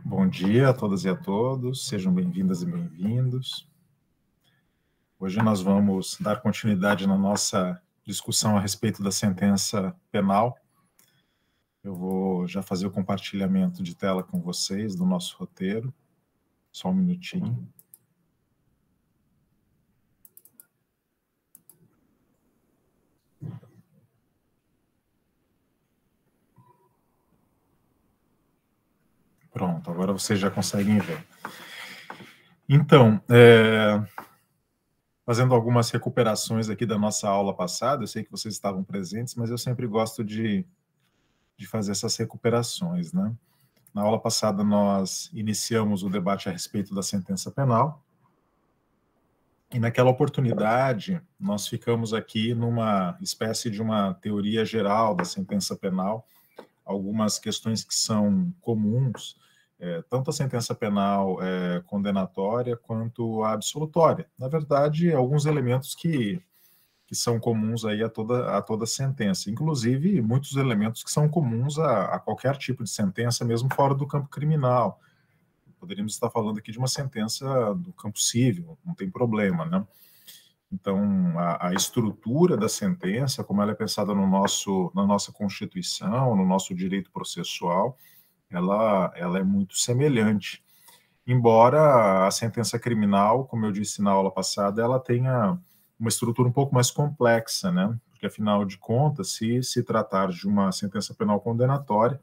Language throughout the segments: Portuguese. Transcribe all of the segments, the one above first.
Bom dia a todas e a todos, sejam bem-vindas e bem-vindos. Hoje nós vamos dar continuidade na nossa discussão a respeito da sentença penal. Eu vou já fazer o compartilhamento de tela com vocês do nosso roteiro. Só um minutinho. Pronto, agora vocês já conseguem ver. Então, fazendo algumas recuperações aqui da nossa aula passada, eu sei que vocês estavam presentes, mas eu sempre gosto de fazer essas recuperações, né? Na aula passada nós iniciamos o debate a respeito da sentença penal, e naquela oportunidade nós ficamos aqui numa espécie de uma teoria geral da sentença penal, algumas questões que são comuns, tanto a sentença penal condenatória quanto a absolutória. Na verdade, alguns elementos que são comuns aí a toda sentença, inclusive muitos elementos que são comuns a qualquer tipo de sentença, mesmo fora do campo criminal. Poderíamos estar falando aqui de uma sentença do campo civil, não tem problema, né? Então, a estrutura da sentença, como ela é pensada na nossa Constituição, no nosso direito processual, ela é muito semelhante. Embora a sentença criminal, como eu disse na aula passada, ela tenha uma estrutura um pouco mais complexa, né? Porque, afinal de contas, se tratar de uma sentença penal condenatória,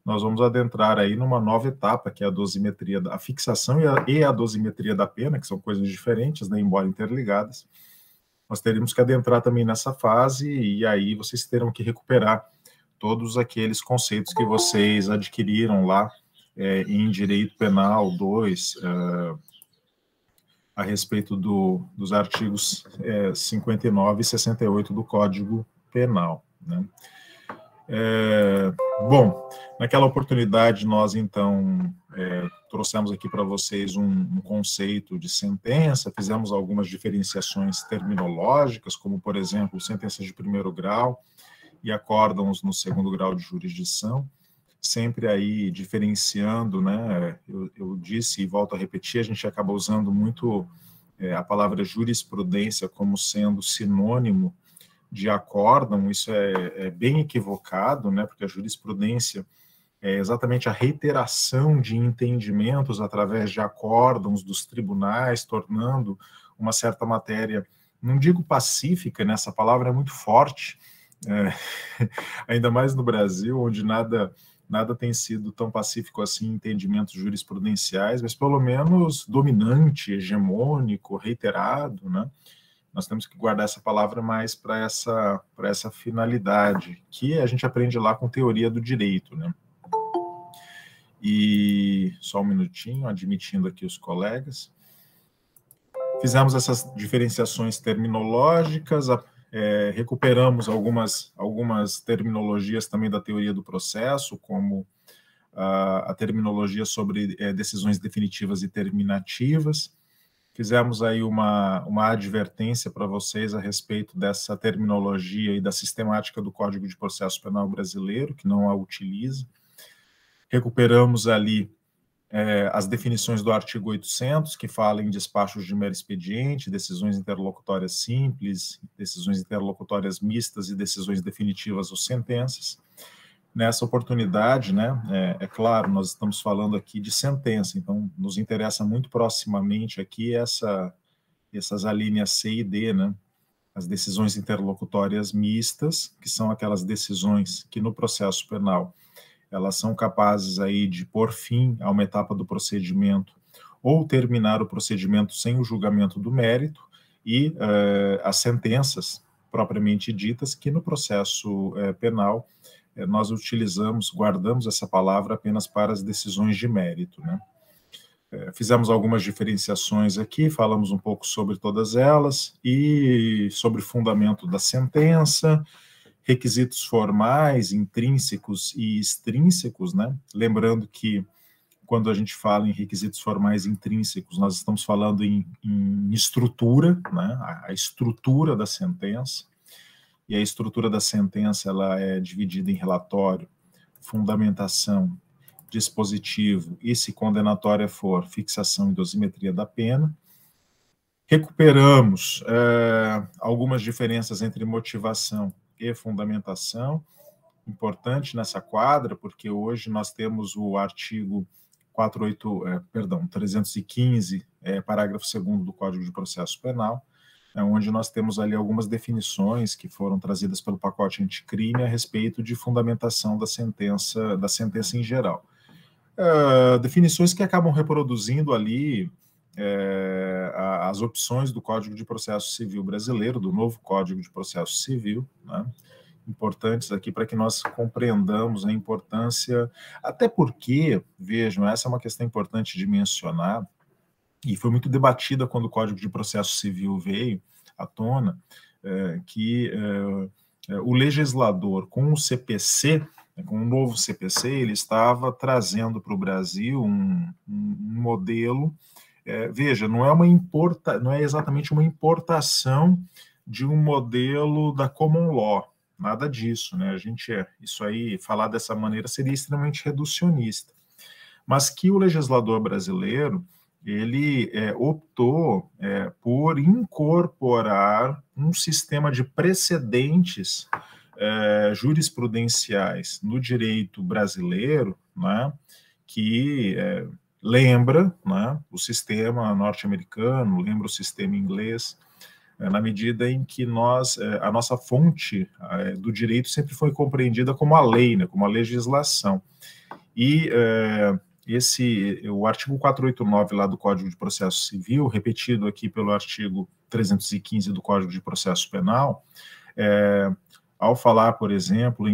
nós vamos adentrar aí numa nova etapa, que é a dosimetria, a fixação e a dosimetria da pena, que são coisas diferentes, né, embora interligadas. Nós teríamos que adentrar também nessa fase, e aí vocês terão que recuperar todos aqueles conceitos que vocês adquiriram lá em Direito Penal 2, a respeito dos artigos 59 e 68 do Código Penal, né? Bom, naquela oportunidade nós então trouxemos aqui para vocês um conceito de sentença, fizemos algumas diferenciações terminológicas, como por exemplo, sentenças de primeiro grau e acórdãos no segundo grau de jurisdição, sempre aí diferenciando, né? Eu disse e volto a repetir, a gente acaba usando muito a palavra jurisprudência como sendo sinônimo de acórdão. Isso é bem equivocado, né? Porque a jurisprudência é exatamente a reiteração de entendimentos através de acórdãos dos tribunais, tornando uma certa matéria, não digo pacífica, né? Essa palavra é muito forte, ainda mais no Brasil, onde nada tem sido tão pacífico assim em entendimentos jurisprudenciais, mas pelo menos dominante, hegemônico, reiterado, né? Nós temos que guardar essa palavra mais para essa finalidade, que a gente aprende lá com teoria do direito, né? E só um minutinho, admitindo aqui os colegas. Fizemos essas diferenciações terminológicas, recuperamos algumas terminologias também da teoria do processo, como a terminologia sobre decisões definitivas e terminativas. Fizemos aí uma advertência para vocês a respeito dessa terminologia e da sistemática do Código de Processo Penal brasileiro, que não a utiliza. Recuperamos ali as definições do artigo 800, que fala em despachos de mero expediente, decisões interlocutórias simples, decisões interlocutórias mistas e decisões definitivas ou sentenças. Nessa oportunidade, né, é claro, nós estamos falando aqui de sentença, então nos interessa muito proximamente aqui essas alíneas C e D, né, as decisões interlocutórias mistas, que são aquelas decisões que no processo penal elas são capazes aí de pôr fim a uma etapa do procedimento ou terminar o procedimento sem o julgamento do mérito, e as sentenças propriamente ditas, que no processo penal nós guardamos essa palavra apenas para as decisões de mérito, né? Fizemos algumas diferenciações aqui, falamos um pouco sobre todas elas, e sobre o fundamento da sentença, requisitos formais, intrínsecos e extrínsecos, né? Lembrando que quando a gente fala em requisitos formais intrínsecos, nós estamos falando em estrutura, né? A estrutura da sentença. E a estrutura da sentença ela é dividida em relatório, fundamentação dispositivo e, se condenatória for, fixação e dosimetria da pena. Recuperamos algumas diferenças entre motivação e fundamentação, importante nessa quadra, porque hoje nós temos o artigo 315, parágrafo 2º do Código de Processo Penal, onde nós temos ali algumas definições que foram trazidas pelo pacote anticrime a respeito de fundamentação da sentença em geral. Definições que acabam reproduzindo ali as opções do Código de Processo Civil brasileiro, do novo Código de Processo Civil, né, importantes aqui para que nós compreendamos a importância, até porque, vejam, essa é uma questão importante de mencionar, e foi muito debatida quando o Código de Processo Civil veio à tona, que o legislador, com o CPC, com o novo CPC, ele estava trazendo para o Brasil um modelo, veja, não é exatamente uma importação de um modelo da common law, nada disso, né? Isso aí, falar dessa maneira seria extremamente reducionista, mas que o legislador brasileiro ele optou por incorporar um sistema de precedentes jurisprudenciais no direito brasileiro, né, que lembra, né, o sistema norte-americano, lembra o sistema inglês, na medida em que a nossa fonte do direito sempre foi compreendida como a lei, né, como a legislação. E o artigo 489 lá do Código de Processo Civil, repetido aqui pelo artigo 315 do Código de Processo Penal, ao falar, por exemplo,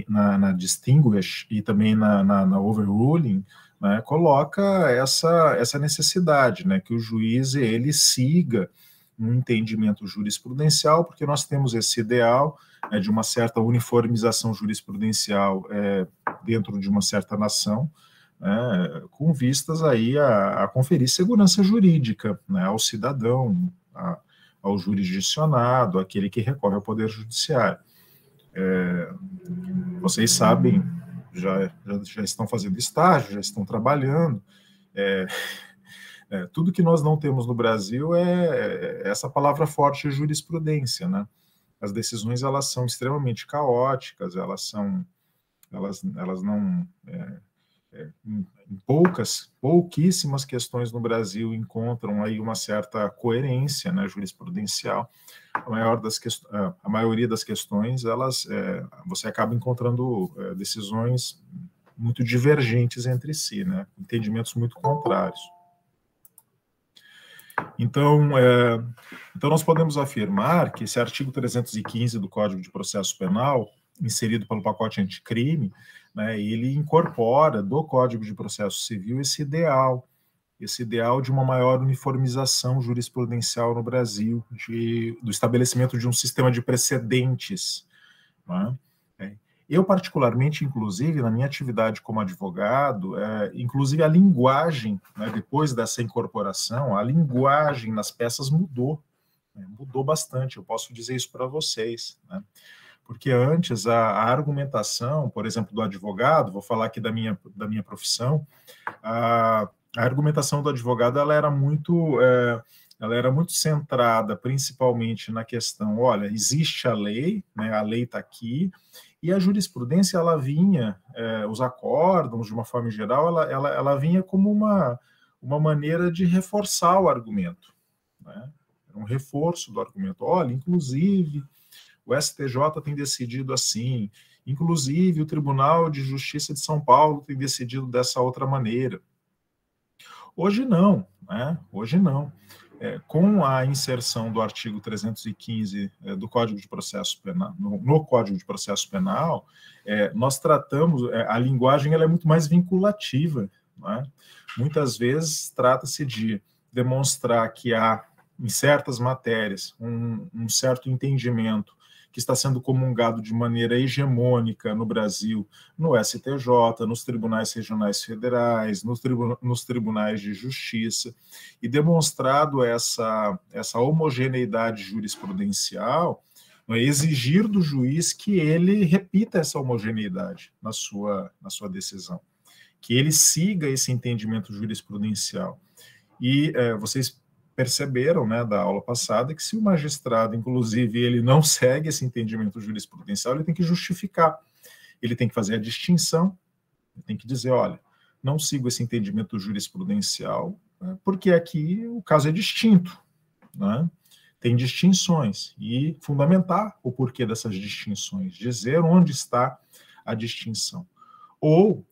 na distinguish e também na overruling, né, coloca essa necessidade, né, que o juiz ele siga um entendimento jurisprudencial, porque nós temos esse ideal de uma certa uniformização jurisprudencial dentro de uma certa nação, com vistas aí a conferir segurança jurídica, né, ao cidadão, ao jurisdicionado, àquele que recorre ao Poder Judiciário. Vocês sabem, já estão fazendo estágio, já estão trabalhando, tudo que nós não temos no Brasil é essa palavra forte, jurisprudência, né? As decisões, elas são extremamente caóticas, elas não... em pouquíssimas questões no Brasil encontram aí uma certa coerência, né, jurisprudencial. A maioria das questões, você acaba encontrando decisões muito divergentes entre si, né, entendimentos muito contrários. Então, nós podemos afirmar que esse artigo 315 do Código de Processo Penal, inserido pelo pacote anticrime, né, ele incorpora do Código de Processo Civil esse ideal de uma maior uniformização jurisprudencial no Brasil, do estabelecimento de um sistema de precedentes, né? Eu, particularmente, inclusive, na minha atividade como advogado, inclusive a linguagem, né, depois dessa incorporação, a linguagem nas peças mudou, né, mudou bastante, eu posso dizer isso para vocês, né? Porque antes a argumentação, por exemplo, do advogado, vou falar aqui da minha profissão, a argumentação do advogado ela era muito centrada principalmente na questão, olha, existe a lei, né, a lei está aqui, e a jurisprudência ela vinha, os acórdãos, de uma forma geral, ela vinha como uma maneira de reforçar o argumento, né? Um reforço do argumento. Olha, inclusive, o STJ tem decidido assim, inclusive o Tribunal de Justiça de São Paulo tem decidido dessa outra maneira. Hoje não, né? Hoje não. Com a inserção do artigo 315 do Código de Processo Penal, no Código de Processo Penal, nós tratamos, a linguagem ela é muito mais vinculativa, né? Muitas vezes trata-se de demonstrar que há, em certas matérias, um certo entendimento que está sendo comungado de maneira hegemônica no Brasil, no STJ, nos tribunais regionais federais, nos tribunais de justiça, e demonstrado essa homogeneidade jurisprudencial, exigir do juiz que ele repita essa homogeneidade na sua decisão. que ele siga esse entendimento jurisprudencial. E vocês perceberam, né, da aula passada, que se o magistrado, inclusive, ele não segue esse entendimento jurisprudencial, ele tem que justificar, ele tem que fazer a distinção, ele tem que dizer, olha, não sigo esse entendimento jurisprudencial, né, porque aqui o caso é distinto, né, tem distinções, e fundamentar o porquê dessas distinções, dizer onde está a distinção. Ou,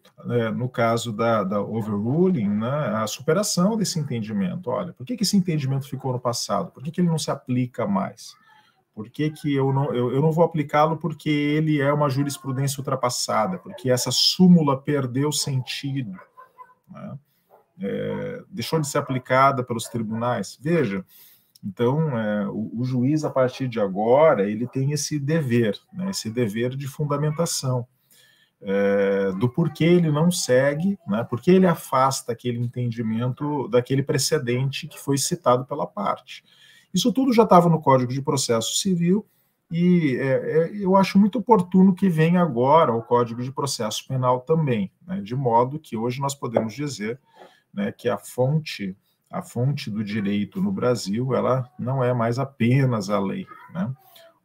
no caso da overruling, né, a superação desse entendimento. Olha, por que esse entendimento ficou no passado? Por que ele não se aplica mais? Por que eu não vou aplicá-lo porque ele é uma jurisprudência ultrapassada, porque essa súmula perdeu sentido, né? Deixou de ser aplicada pelos tribunais? Veja, então, o juiz, a partir de agora, ele tem esse dever, né, esse dever de fundamentação, do porquê ele não segue, né, porquê ele afasta aquele entendimento daquele precedente que foi citado pela parte. Isso tudo já estava no Código de Processo Civil e eu acho muito oportuno que venha agora o Código de Processo Penal também, né, de modo que hoje nós podemos dizer, né, que a fonte do direito no Brasil, ela não é mais apenas a lei, né?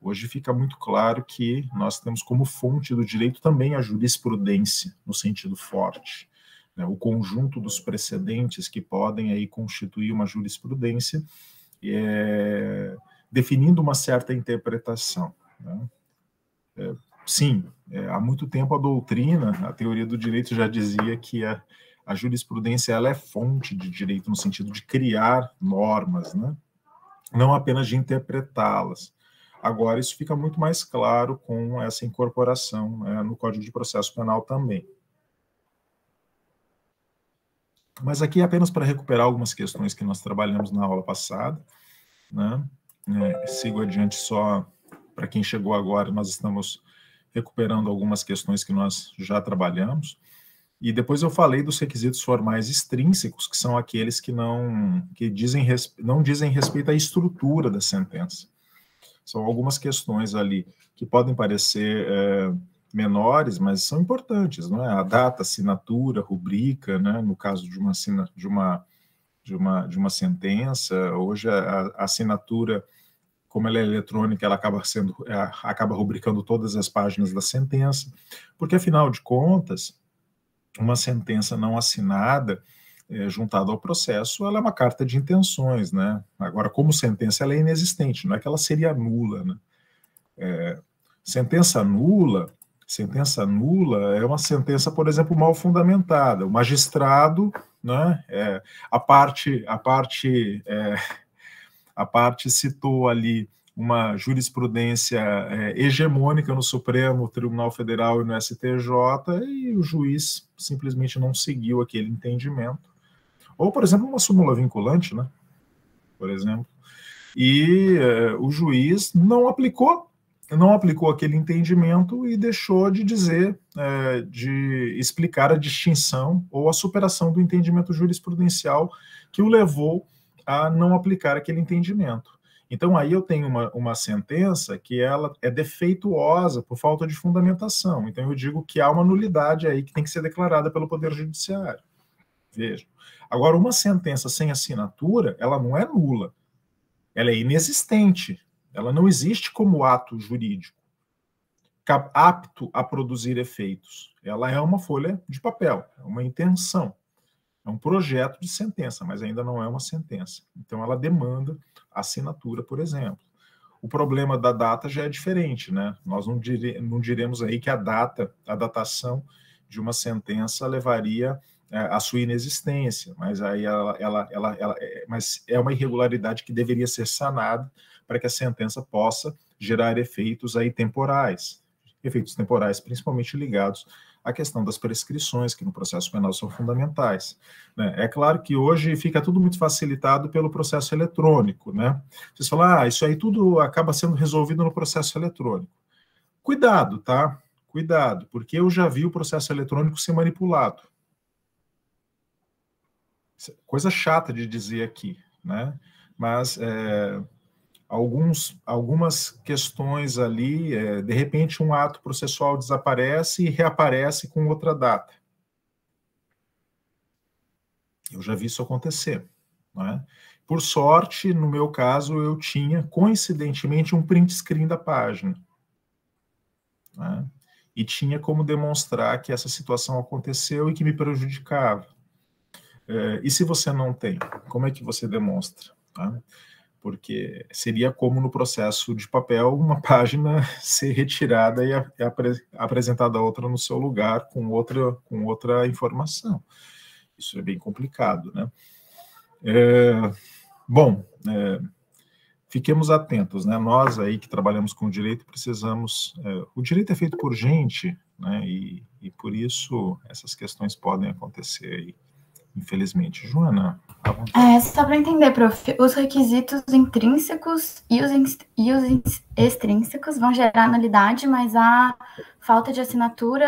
Hoje fica muito claro que nós temos como fonte do direito também a jurisprudência, no sentido forte, né? O conjunto dos precedentes que podem aí constituir uma jurisprudência, definindo uma certa interpretação, né? Sim, há muito tempo a doutrina, a teoria do direito já dizia que a jurisprudência ela é fonte de direito no sentido de criar normas, né? Não apenas de interpretá-las. Agora, isso fica muito mais claro com essa incorporação no Código de Processo Penal também. Mas aqui apenas para recuperar algumas questões que nós trabalhamos na aula passada, né? Sigo adiante só para quem chegou agora, nós estamos recuperando algumas questões que nós já trabalhamos. E depois eu falei dos requisitos formais extrínsecos, que são aqueles que não dizem respeito à estrutura da sentença. São algumas questões ali que podem parecer menores, mas são importantes, não é? A data, assinatura, rubrica, né? No caso de uma sentença, hoje a assinatura, como ela é eletrônica, ela acaba rubricando todas as páginas da sentença, porque afinal de contas, uma sentença não assinada, juntada ao processo, ela é uma carta de intenções, né? Agora, como sentença, ela é inexistente, não é que ela seria nula, né? Sentença nula é uma sentença, por exemplo, mal fundamentada. O magistrado, né? A parte citou ali uma jurisprudência hegemônica no Supremo Tribunal Federal e no STJ, e o juiz simplesmente não seguiu aquele entendimento. Ou, por exemplo, uma súmula vinculante, né? Por exemplo. E o juiz não aplicou aquele entendimento e deixou de dizer, de explicar a distinção ou a superação do entendimento jurisprudencial que o levou a não aplicar aquele entendimento. Então, aí eu tenho uma sentença que ela é defeituosa por falta de fundamentação. Então, eu digo que há uma nulidade aí que tem que ser declarada pelo Poder Judiciário. Veja. Agora, uma sentença sem assinatura, ela não é nula. Ela é inexistente. Ela não existe como ato jurídico apto a produzir efeitos. Ela é uma folha de papel, é uma intenção. É um projeto de sentença, mas ainda não é uma sentença. Então, ela demanda assinatura, por exemplo. O problema da data já é diferente, né? Nós não diremos aí que a datação de uma sentença levaria à sua inexistência, mas aí mas é uma irregularidade que deveria ser sanada para que a sentença possa gerar efeitos aí temporais, principalmente ligados à questão das prescrições, que no processo penal são fundamentais, né? É claro que hoje fica tudo muito facilitado pelo processo eletrônico, né? Vocês falam, isso aí tudo acaba sendo resolvido no processo eletrônico. Cuidado, tá? Cuidado, porque eu já vi o processo eletrônico ser manipulado. Coisa chata de dizer aqui, né? Mas algumas questões ali, de repente um ato processual desaparece e reaparece com outra data. Eu já vi isso acontecer, né? Por sorte, no meu caso, eu tinha, coincidentemente, um print screen da página, né? E tinha como demonstrar que essa situação aconteceu e que me prejudicava. E se você não tem, como é que você demonstra? Tá? Porque seria como no processo de papel, uma página ser retirada e apresentada outra no seu lugar com outra informação. Isso é bem complicado, né? Bom, fiquemos atentos, né? Nós aí que trabalhamos com o direito precisamos... o direito é feito por gente, né? E por isso essas questões podem acontecer aí, infelizmente. Joana, à vontade. Só para entender, prof, os requisitos intrínsecos e os extrínsecos vão gerar nulidade, mas a falta de assinatura,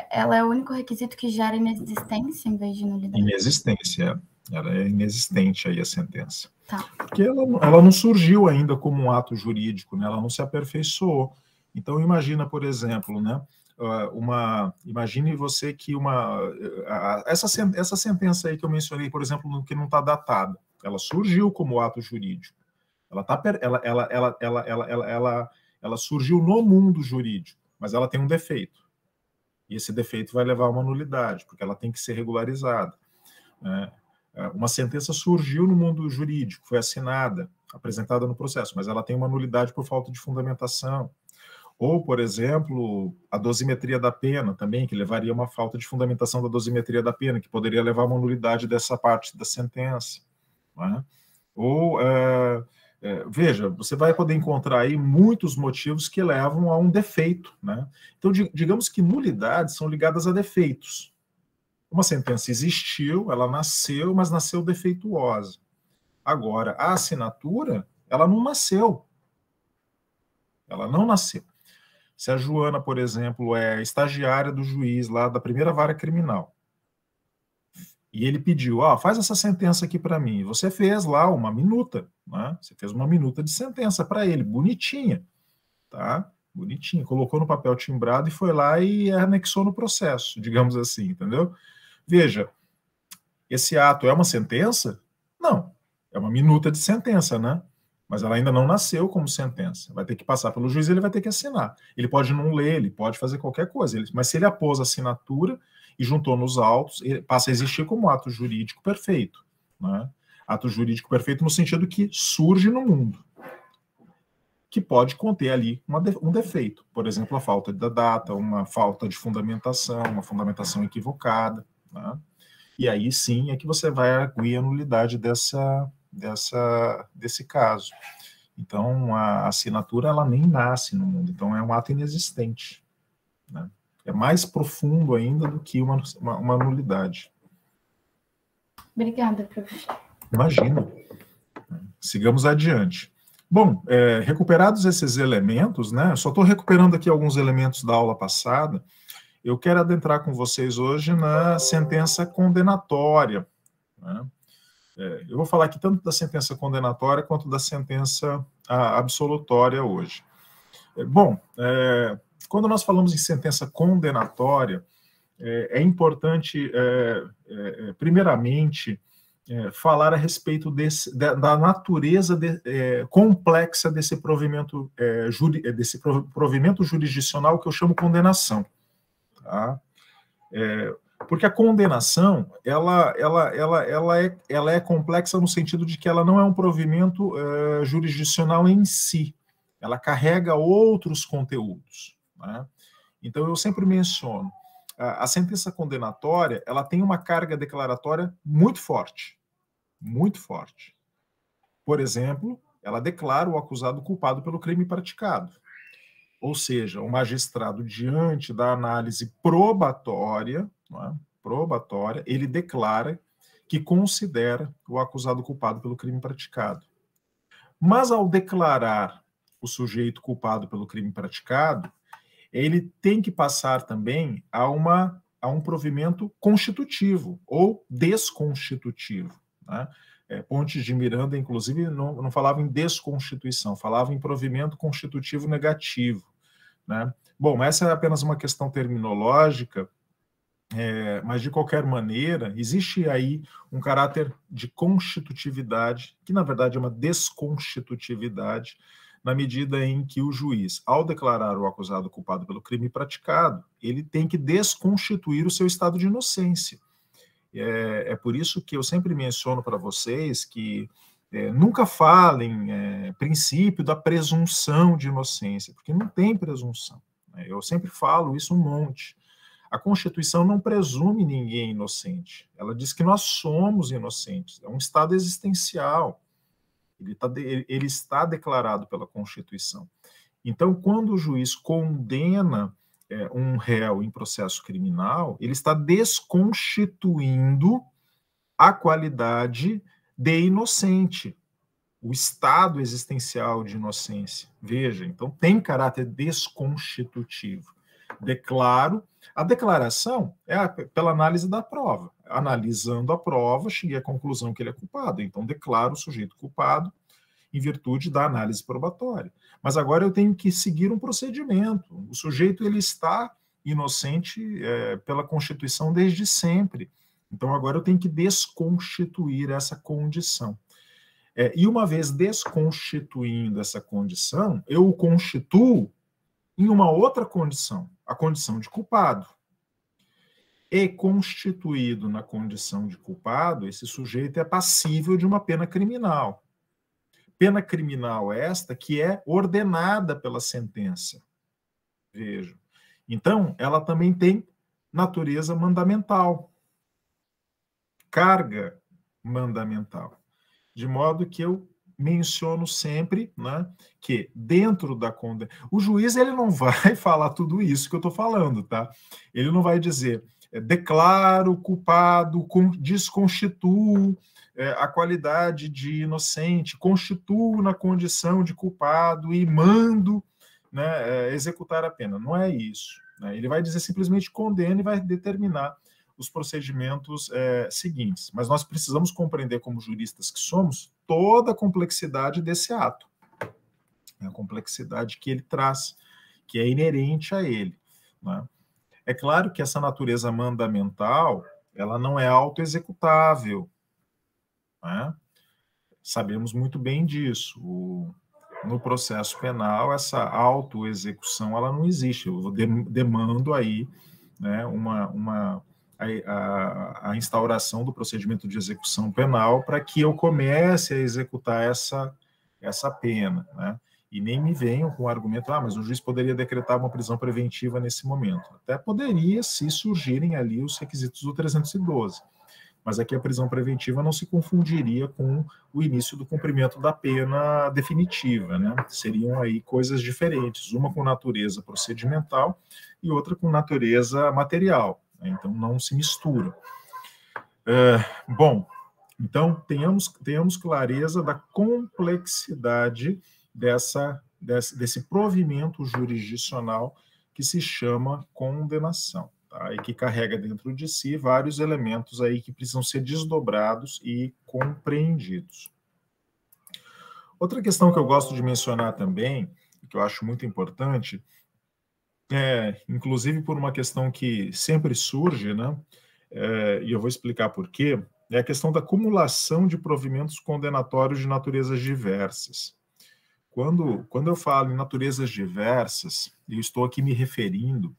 ela é o único requisito que gera inexistência em vez de nulidade? Inexistência. Ela é inexistente aí a sentença. Tá. Porque ela não surgiu ainda como um ato jurídico, né? Ela não se aperfeiçoou. Então, imagina, por exemplo, né? Imagine você que essa sentença aí que eu mencionei, por exemplo, que não está datada, ela surgiu como ato jurídico. Ela surgiu no mundo jurídico, mas ela tem um defeito. E esse defeito vai levar a uma nulidade, porque ela tem que ser regularizada. Uma sentença surgiu no mundo jurídico, foi assinada, apresentada no processo, mas ela tem uma nulidade por falta de fundamentação. Ou, por exemplo, a dosimetria da pena também, que levaria a uma falta de fundamentação da dosimetria da pena, que poderia levar a uma nulidade dessa parte da sentença. Né? Ou, veja, você vai poder encontrar aí muitos motivos que levam a um defeito. Né? Então, digamos que nulidades são ligadas a defeitos. Uma sentença existiu, ela nasceu, mas nasceu defeituosa. Agora, a assinatura, ela não nasceu. Ela não nasceu. Se a Joana, por exemplo, é estagiária do juiz lá da primeira vara criminal, e ele pediu, faz essa sentença aqui para mim, você fez lá uma minuta, né? Você fez uma minuta de sentença para ele, bonitinha, tá? Bonitinha, colocou no papel timbrado e foi lá e anexou no processo, digamos assim, entendeu? Veja, esse ato é uma sentença? Não, é uma minuta de sentença, né? Mas ela ainda não nasceu como sentença. Vai ter que passar pelo juiz e ele vai ter que assinar. Ele pode não ler, ele pode fazer qualquer coisa, mas se ele apôs a assinatura e juntou nos autos, ele passa a existir como ato jurídico perfeito. Né? Ato jurídico perfeito no sentido que surge no mundo, que pode conter ali um defeito. Por exemplo, a falta da data, uma falta de fundamentação, uma fundamentação equivocada. Né? E aí sim é que você vai arguir a nulidade desse caso. Então, a assinatura, ela nem nasce no mundo, então é um ato inexistente. Né? É mais profundo ainda do que uma nulidade. Obrigada, professor. Imagina. Sigamos adiante. Bom, recuperados esses elementos, né? Só estou recuperando aqui alguns elementos da aula passada. Eu quero adentrar com vocês hoje na sentença condenatória. Né? Eu vou falar aqui tanto da sentença condenatória quanto da sentença absolutória hoje. Bom, quando nós falamos em sentença condenatória, é importante, primeiramente, falar a respeito da natureza complexa desse provimento jurisdicional que eu chamo condenação. Tá? Porque a condenação, ela é complexa no sentido de que ela não é um provimento jurisdicional em si, ela carrega outros conteúdos. Né? Então, eu sempre menciono, a sentença condenatória, ela tem uma carga declaratória muito forte, muito forte. Por exemplo, ela declara o acusado culpado pelo crime praticado. Ou seja, o magistrado, diante da análise probatória, ele declara que considera o acusado culpado pelo crime praticado. Mas, ao declarar o sujeito culpado pelo crime praticado, ele tem que passar também a um provimento constitutivo ou desconstitutivo. Né? Pontes de Miranda, inclusive, não falava em desconstituição, falava em provimento constitutivo negativo. Né? Bom, essa é apenas uma questão terminológica Mas, de qualquer maneira, existe aí um caráter de constitutividade, que, na verdade, é uma desconstitutividade, na medida em que o juiz, ao declarar o acusado culpado pelo crime praticado, ele tem que desconstituir o seu estado de inocência. É por isso que eu sempre menciono para vocês que nunca falem princípio da presunção de inocência, porque não tem presunção. Eu sempre falo isso um monte. A Constituição não presume ninguém inocente. Ela diz que nós somos inocentes. É um estado existencial. Ele está declarado pela Constituição. Então, quando o juiz condena um réu em processo criminal, ele está desconstituindo a qualidade de inocente, o estado existencial de inocência. Veja, então tem caráter desconstitutivo. Declaro. A declaração é pela análise da prova. Analisando a prova, cheguei à conclusão que ele é culpado. Então, declaro o sujeito culpado em virtude da análise probatória. Mas agora eu tenho que seguir um procedimento. O sujeito ele está inocente pela Constituição desde sempre. Então, agora eu tenho que desconstituir essa condição. E uma vez desconstituindo essa condição, eu o constituo em uma outra condição, a condição de culpado. E constituído na condição de culpado, esse sujeito é passível de uma pena criminal. Pena criminal esta que é ordenada pela sentença. Vejam. Então, ela também tem natureza mandamental, carga mandamental. De modo que eu menciono sempre, né, que dentro da condenação... O juiz ele não vai falar tudo isso que eu estou falando, tá? Ele não vai dizer, declaro culpado, desconstituo a qualidade de inocente, constituo na condição de culpado e mando, né, executar a pena. Não é isso. Né? Ele vai dizer simplesmente condena e vai determinar os procedimentos seguintes. Mas nós precisamos compreender, como juristas que somos, toda a complexidade desse ato. A complexidade que ele traz, que é inerente a ele. Né? É claro que essa natureza mandamental, ela não é autoexecutável. Né? Sabemos muito bem disso. No processo penal, essa autoexecução ela não existe. Eu demando aí, né, a instauração do procedimento de execução penal para que eu comece a executar essa pena, né? E nem me venham com o argumento, mas o juiz poderia decretar uma prisão preventiva nesse momento. Até poderia, se surgirem ali os requisitos do 312. Mas aqui a prisão preventiva não se confundiria com o início do cumprimento da pena definitiva, né? Seriam aí coisas diferentes, uma com natureza procedimental e outra com natureza material. Então, não se mistura. Bom, então, tenhamos clareza da complexidade desse provimento jurisdicional que se chama condenação, tá? E que carrega dentro de si vários elementos aí que precisam ser desdobrados e compreendidos. Outra questão que eu gosto de mencionar também, que eu acho muito importante, inclusive por uma questão que sempre surge, né? E eu vou explicar por quê, é a questão da acumulação de provimentos condenatórios de naturezas diversas. Quando eu falo em naturezas diversas, eu estou aqui me referindo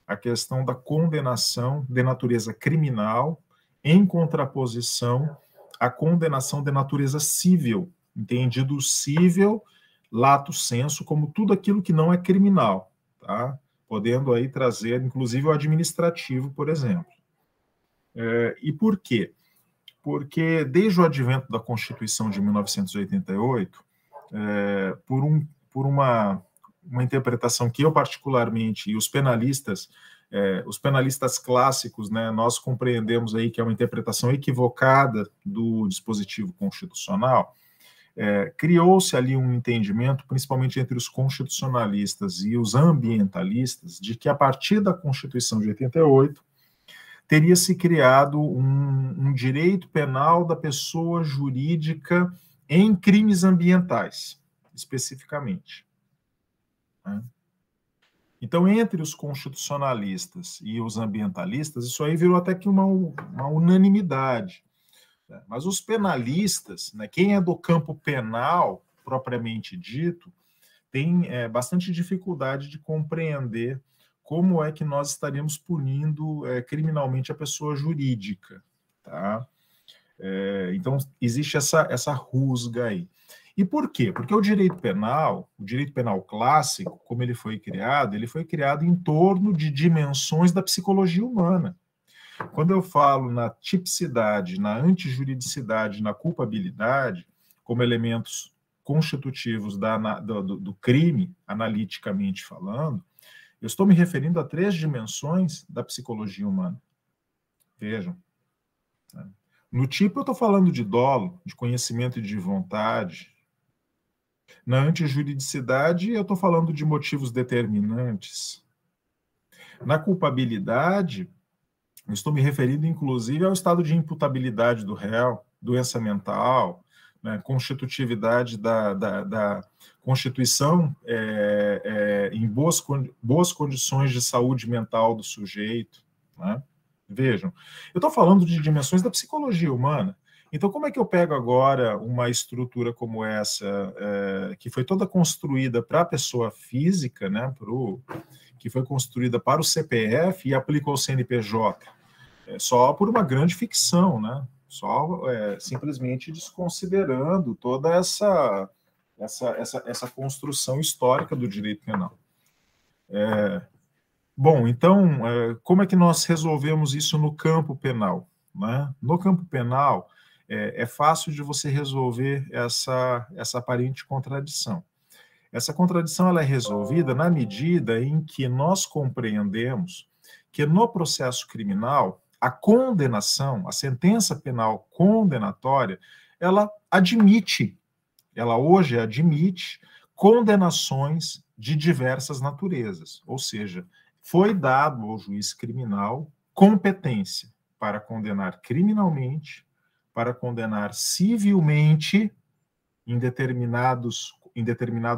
à questão da condenação de natureza criminal em contraposição à condenação de natureza civil, entendido civil, lato sensu, como tudo aquilo que não é criminal, tá? Podendo aí trazer, inclusive, o administrativo, por exemplo. E por quê? Porque desde o advento da Constituição de 1988, por uma interpretação que eu particularmente e os penalistas clássicos, né, nós compreendemos aí que é uma interpretação equivocada do dispositivo constitucional, criou-se ali um entendimento, principalmente entre os constitucionalistas e os ambientalistas, de que a partir da Constituição de 88 teria se criado um direito penal da pessoa jurídica em crimes ambientais, especificamente. Né? Então, entre os constitucionalistas e os ambientalistas, isso aí virou até que uma unanimidade. Né? Mas os penalistas, né, quem é do campo penal, propriamente dito, tem bastante dificuldade de compreender como é que nós estaríamos punindo criminalmente a pessoa jurídica. Tá? Então, existe essa rusga aí. E por quê? Porque o direito penal clássico, como ele foi criado em torno de dimensões da psicologia humana. Quando eu falo na tipicidade, na antijuridicidade, na culpabilidade, como elementos constitutivos do crime, analiticamente falando, eu estou me referindo a 3 dimensões da psicologia humana. Vejam. No tipo, eu estou falando de dolo, de conhecimento e de vontade. Na antijuridicidade, eu estou falando de motivos determinantes. Na culpabilidade, eu estou me referindo, inclusive, ao estado de imputabilidade do réu, doença mental, né, constitutividade da constituição em boas condições de saúde mental do sujeito. Né? Vejam, eu estou falando de dimensões da psicologia humana. Então, como é que eu pego agora uma estrutura como essa, que foi toda construída para a pessoa física, né, que foi construída para o CPF e aplicou ao CNPJ? Só por uma grande ficção, né? Só simplesmente desconsiderando toda essa construção histórica do direito penal. Bom, então, como é que nós resolvemos isso no campo penal? Né? No campo penal, é fácil de você resolver essa aparente contradição. Essa contradição ela é resolvida na medida em que nós compreendemos que no processo criminal, a condenação, a sentença penal condenatória, ela hoje admite condenações de diversas naturezas, ou seja, foi dado ao juiz criminal competência para condenar criminalmente, para condenar civilmente em determinado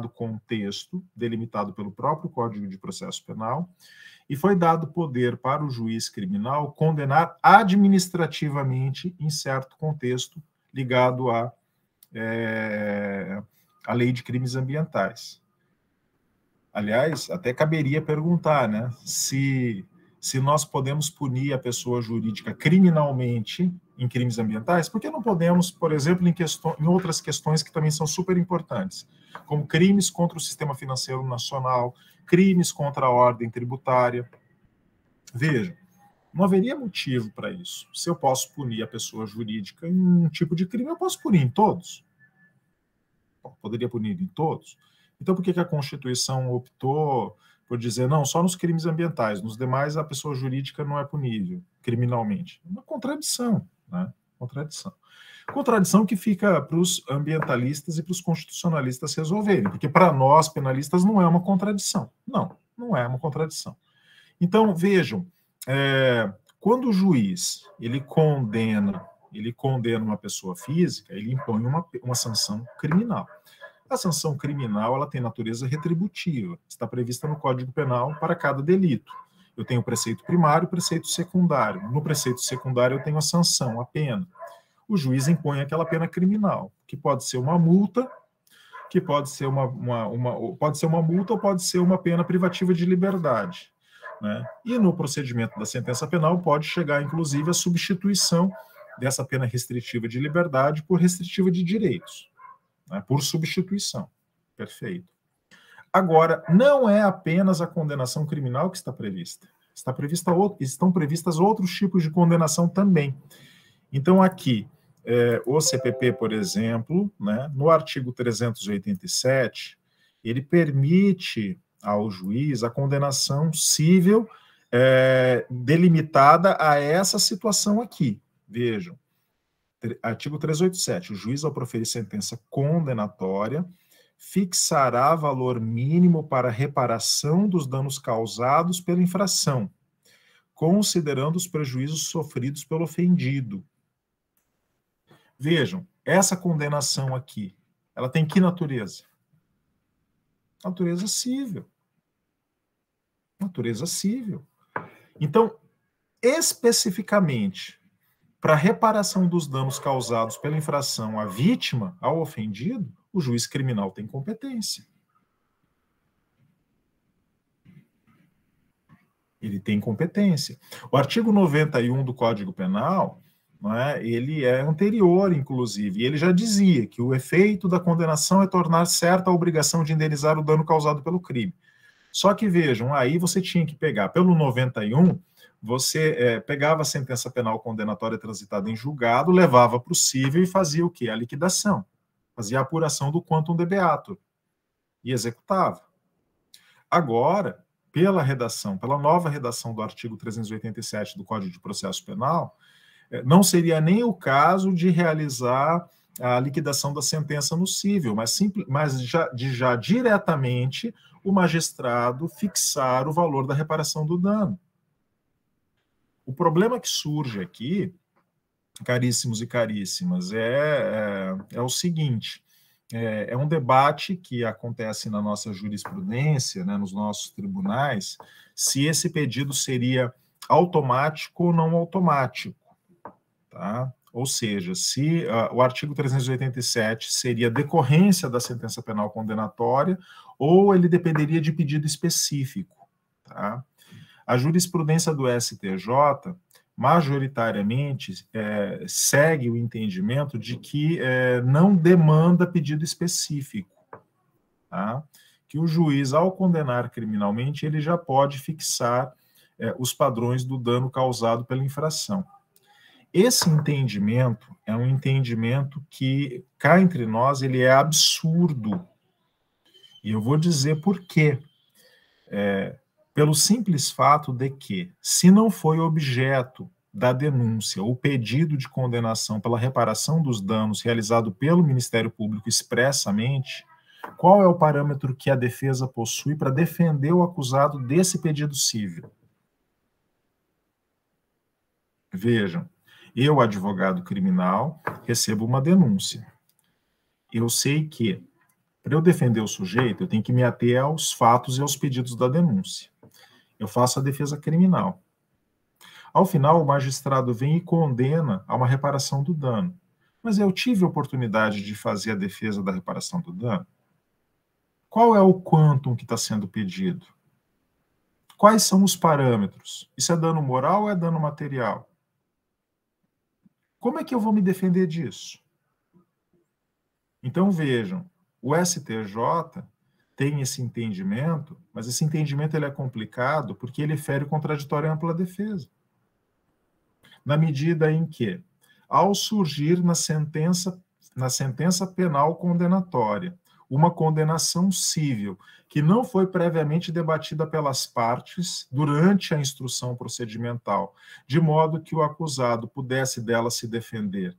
contexto delimitado pelo próprio Código de Processo Penal, e foi dado poder para o juiz criminal condenar administrativamente em certo contexto ligado à lei de crimes ambientais. Aliás, até caberia perguntar, né, se nós podemos punir a pessoa jurídica criminalmente em crimes ambientais, por que não podemos, por exemplo, em outras questões que também são super importantes, como crimes contra o sistema financeiro nacional, crimes contra a ordem tributária? Veja, não haveria motivo para isso. Se eu posso punir a pessoa jurídica em um tipo de crime, eu posso punir em todos. Poderia punir em todos. Então, por que a Constituição optou por dizer, não, só nos crimes ambientais, nos demais a pessoa jurídica não é punível criminalmente? Uma contradição, né? Contradição que fica para os ambientalistas e para os constitucionalistas resolverem, porque para nós, penalistas, não é uma contradição. Não é uma contradição. Então, vejam, quando o juiz ele condena uma pessoa física, ele impõe uma sanção criminal. A sanção criminal ela tem natureza retributiva, está prevista no Código Penal para cada delito. Eu tenho o preceito primário e o preceito secundário. No preceito secundário eu tenho a sanção, a pena. O juiz impõe aquela pena criminal, que pode ser uma multa, que pode ser pode ser uma multa ou pode ser uma pena privativa de liberdade. Né? E no procedimento da sentença penal pode chegar, inclusive, a substituição dessa pena restritiva de liberdade por restritiva de direitos, né? Por substituição. Perfeito. Agora, não é apenas a condenação criminal que está prevista. Estão previstas outros tipos de condenação também. Então, aqui, o CPP, por exemplo, né, no artigo 387, ele permite ao juiz a condenação cível delimitada a essa situação aqui. Vejam, artigo 387, o juiz, ao proferir sentença condenatória, fixará valor mínimo para reparação dos danos causados pela infração, considerando os prejuízos sofridos pelo ofendido. Vejam, essa condenação aqui, ela tem que natureza? Natureza cível. Natureza civil. Então, especificamente, para reparação dos danos causados pela infração à vítima, ao ofendido, o juiz criminal tem competência. Ele tem competência. O artigo 91 do Código Penal, não é, ele é anterior, inclusive, e ele já dizia que o efeito da condenação é tornar certa a obrigação de indenizar o dano causado pelo crime. Só que, vejam, aí você tinha que pegar, pelo 91, você pegava a sentença penal condenatória transitada em julgado, levava para o cível e fazia o quê? A liquidação. Fazia a apuração do quantum de beato e executava. Agora, pela nova redação do artigo 387 do Código de Processo Penal, não seria nem o caso de realizar a liquidação da sentença no cível, mas já diretamente o magistrado fixar o valor da reparação do dano. O problema que surge aqui, caríssimos e caríssimas, é o seguinte, é um debate que acontece na nossa jurisprudência, né, nos nossos tribunais, se esse pedido seria automático ou não automático. Tá? Ou seja, se o artigo 387 seria decorrência da sentença penal condenatória ou ele dependeria de pedido específico. Tá? A jurisprudência do STJ, majoritariamente, segue o entendimento de que não demanda pedido específico. Tá? Que o juiz, ao condenar criminalmente, ele já pode fixar os padrões do dano causado pela infração. Esse entendimento é um entendimento que, cá entre nós, ele é absurdo. E eu vou dizer por quê. Pelo simples fato de que, se não foi objeto da denúncia o pedido de condenação pela reparação dos danos realizado pelo Ministério Público expressamente, qual é o parâmetro que a defesa possui para defender o acusado desse pedido civil? Vejam, eu, advogado criminal, recebo uma denúncia. Eu sei que, para eu defender o sujeito, eu tenho que me ater aos fatos e aos pedidos da denúncia. Eu faço a defesa criminal. Ao final, o magistrado vem e condena a uma reparação do dano. Mas eu tive a oportunidade de fazer a defesa da reparação do dano? Qual é o quantum que está sendo pedido? Quais são os parâmetros? Isso é dano moral ou é dano material? Como é que eu vou me defender disso? Então, vejam, o STJ tem esse entendimento, mas esse entendimento ele é complicado porque ele fere o contraditório à ampla defesa. Na medida em que, ao surgir na sentença penal condenatória, uma condenação civil que não foi previamente debatida pelas partes durante a instrução procedimental, de modo que o acusado pudesse dela se defender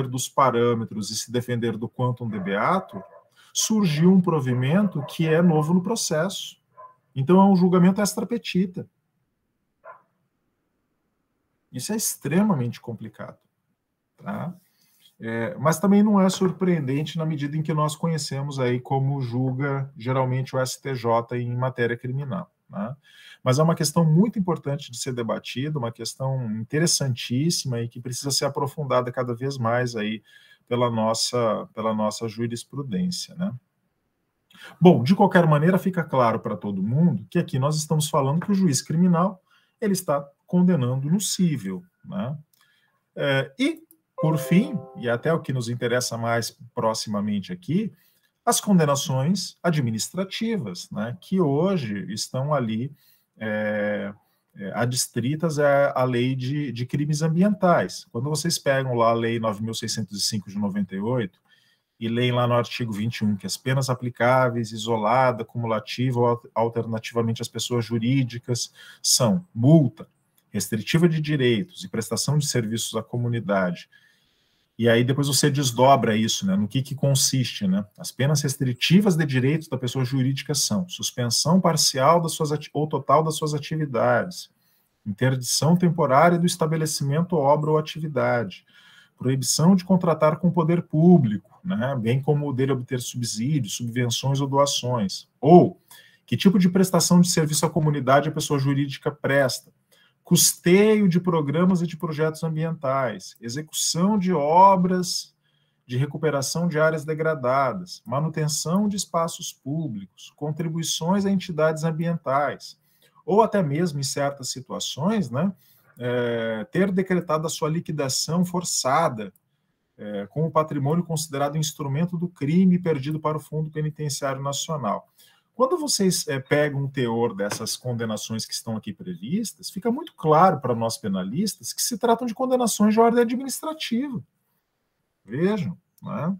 dos parâmetros e se defender do quantum de beato, surgiu um provimento que é novo no processo. Então, é um julgamento extra petita. Isso é extremamente complicado. Tá? Mas também não é surpreendente na medida em que nós conhecemos aí como julga geralmente o STJ em matéria criminal. Né? Mas é uma questão muito importante de ser debatida, uma questão interessantíssima e que precisa ser aprofundada cada vez mais aí pela nossa jurisprudência. Né? Bom, de qualquer maneira, fica claro para todo mundo que aqui nós estamos falando que o juiz criminal ele está condenando no cível. Né? E, por fim, e até o que nos interessa mais proximamente aqui, as condenações administrativas, né, que hoje estão ali adstritas à lei de crimes ambientais. Quando vocês pegam lá a lei 9.605 de 98 e leem lá no artigo 21 que as penas aplicáveis, isolada, cumulativa ou alternativamente às pessoas jurídicas são multa, restritiva de direitos e prestação de serviços à comunidade. E aí depois você desdobra isso, né, no que consiste, né? As penas restritivas de direitos da pessoa jurídica são suspensão parcial ou total das suas atividades, interdição temporária do estabelecimento, obra ou atividade, proibição de contratar com o poder público, né, bem como dele obter subsídios, subvenções ou doações, ou Que tipo de prestação de serviço à comunidade a pessoa jurídica presta? Custeio de programas e de projetos ambientais, execução de obras de recuperação de áreas degradadas, manutenção de espaços públicos, contribuições a entidades ambientais, ou até mesmo, em certas situações, né, ter decretado a sua liquidação forçada, com o patrimônio considerado instrumento do crime perdido para o Fundo Penitenciário Nacional. Quando vocês pegam o teor dessas condenações que estão aqui previstas, fica muito claro para nós penalistas que se tratam de condenações de ordem administrativa. Vejam, né?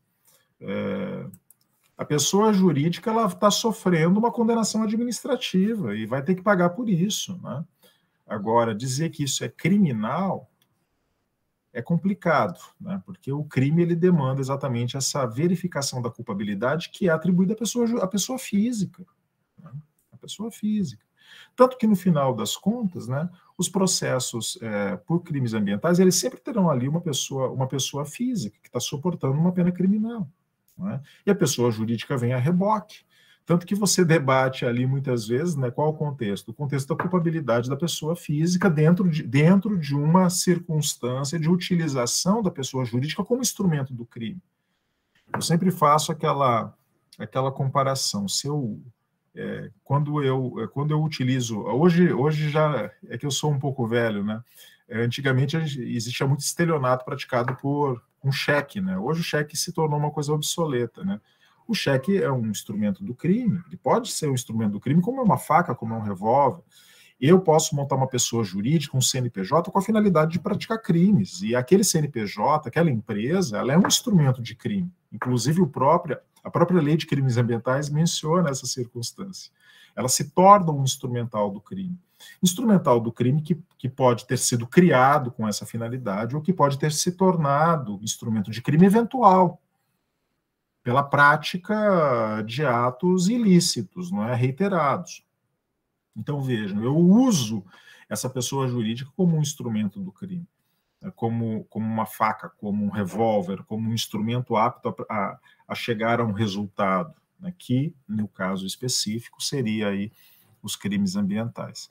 A pessoa jurídica está sofrendo uma condenação administrativa e vai ter que pagar por isso, né? Agora, dizer que isso é criminal é complicado, né? Porque o crime ele demanda exatamente essa verificação da culpabilidade que é atribuída à pessoa física, né? A pessoa física. Tanto que, no final das contas, né, os processos por crimes ambientais, eles sempre terão ali uma pessoa física que está suportando uma pena criminal, né? E a pessoa jurídica vem a reboque. Tanto que você debate ali, muitas vezes, né, qual o contexto? O contexto da culpabilidade da pessoa física dentro de uma circunstância de utilização da pessoa jurídica como instrumento do crime. Eu sempre faço aquela comparação. Quando eu utilizo... Hoje já é que eu sou um pouco velho, né? Antigamente existia muito estelionato praticado por um cheque, né? Hoje o cheque se tornou uma coisa obsoleta, né? O cheque é um instrumento do crime, ele pode ser um instrumento do crime, como é uma faca, como é um revólver. Eu posso montar uma pessoa jurídica, um CNPJ, com a finalidade de praticar crimes. E aquele CNPJ, aquela empresa, ela é um instrumento de crime. Inclusive, a própria lei de crimes ambientais menciona essa circunstância. Ela se torna um instrumental do crime. Instrumental do crime que pode ter sido criado com essa finalidade ou que pode ter se tornado instrumento de crime eventual, pela prática de atos ilícitos, não é, reiterados. Então, vejam, eu uso essa pessoa jurídica como um instrumento do crime, como uma faca, como um revólver, como um instrumento apto a chegar a um resultado, né, que, no caso específico, seria aí os crimes ambientais.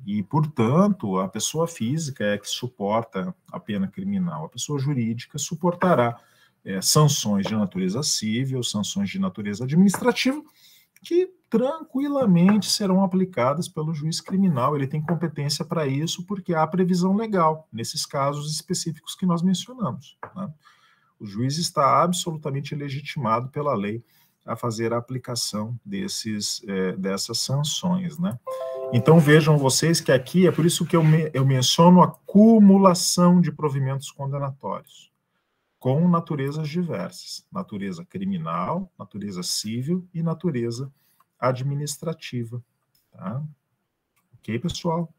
E, portanto, a pessoa física é que suporta a pena criminal, a pessoa jurídica suportará sanções de natureza civil, sanções de natureza administrativa, que tranquilamente serão aplicadas pelo juiz criminal. Ele tem competência para isso porque há previsão legal, nesses casos específicos que nós mencionamos, né? O juiz está absolutamente legitimado pela lei a fazer a aplicação dessas sanções, né? Então vejam vocês que aqui é por isso que eu menciono a cumulação de provimentos condenatórios, com naturezas diversas, natureza criminal, natureza civil e natureza administrativa. Tá? Ok, pessoal?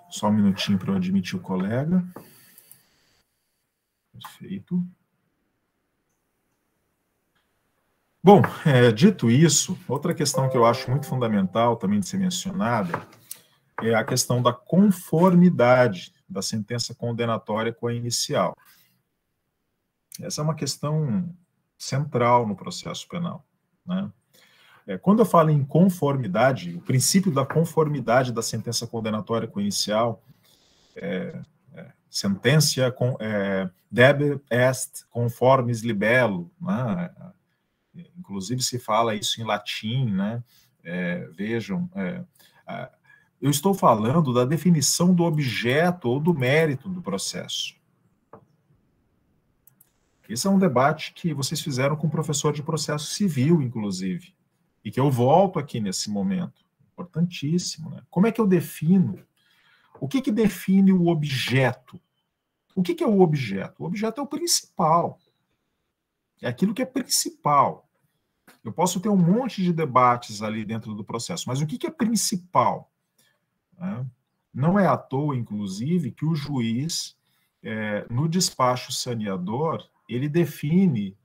Só um minutinho para eu admitir o colega. Perfeito. Bom, dito isso, outra questão que eu acho muito fundamental também de ser mencionada é a questão da conformidade da sentença condenatória com a inicial. Essa é uma questão central no processo penal, né? Quando eu falo em conformidade, o princípio da conformidade da sentença condenatória com a inicial, sententia debet est conformis libello, né? Inclusive se fala isso em latim, né? Vejam, eu estou falando da definição do objeto ou do mérito do processo. Esse é um debate que vocês fizeram com o professor de processo civil, inclusive, e que eu volto aqui nesse momento. Importantíssimo, né? Como é que eu defino? O que define o objeto? O que é o objeto? O objeto é o principal. É aquilo que é principal. Eu posso ter um monte de debates ali dentro do processo, mas o que é principal? Não é à toa, inclusive, que o juiz, no despacho saneador, ele define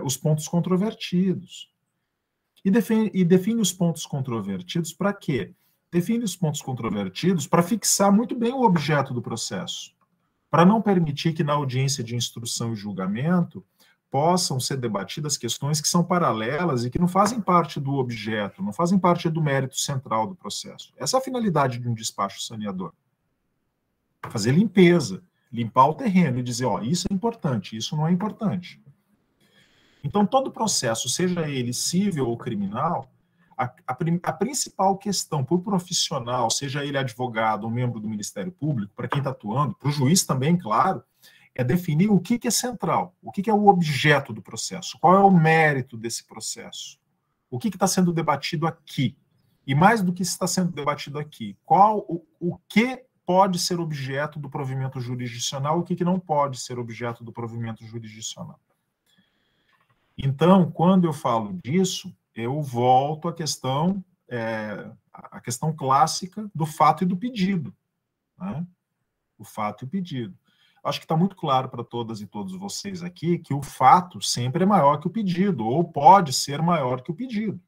os pontos controvertidos. E define os pontos controvertidos para quê? Define os pontos controvertidos para fixar muito bem o objeto do processo, para não permitir que na audiência de instrução e julgamento possam ser debatidas questões que são paralelas e que não fazem parte do objeto, não fazem parte do mérito central do processo. Essa é a finalidade de um despacho saneador. Fazer limpeza, limpar o terreno e dizer, ó, isso é importante, isso não é importante. Então, todo processo, seja ele civil ou criminal, a principal questão para o profissional, seja ele advogado ou membro do Ministério Público, para quem está atuando, para o juiz também, claro, é definir o que é central, o que é o objeto do processo, qual é o mérito desse processo, o que está sendo debatido aqui. E mais do que está sendo debatido aqui, o que pode ser objeto do provimento jurisdicional e o que não pode ser objeto do provimento jurisdicional. Então, quando eu falo disso, eu volto à questão clássica do fato e do pedido. Né? O fato e o pedido. Acho que está muito claro para todas e todos vocês aqui que o fato sempre é maior que o pedido, ou pode ser maior que o pedido.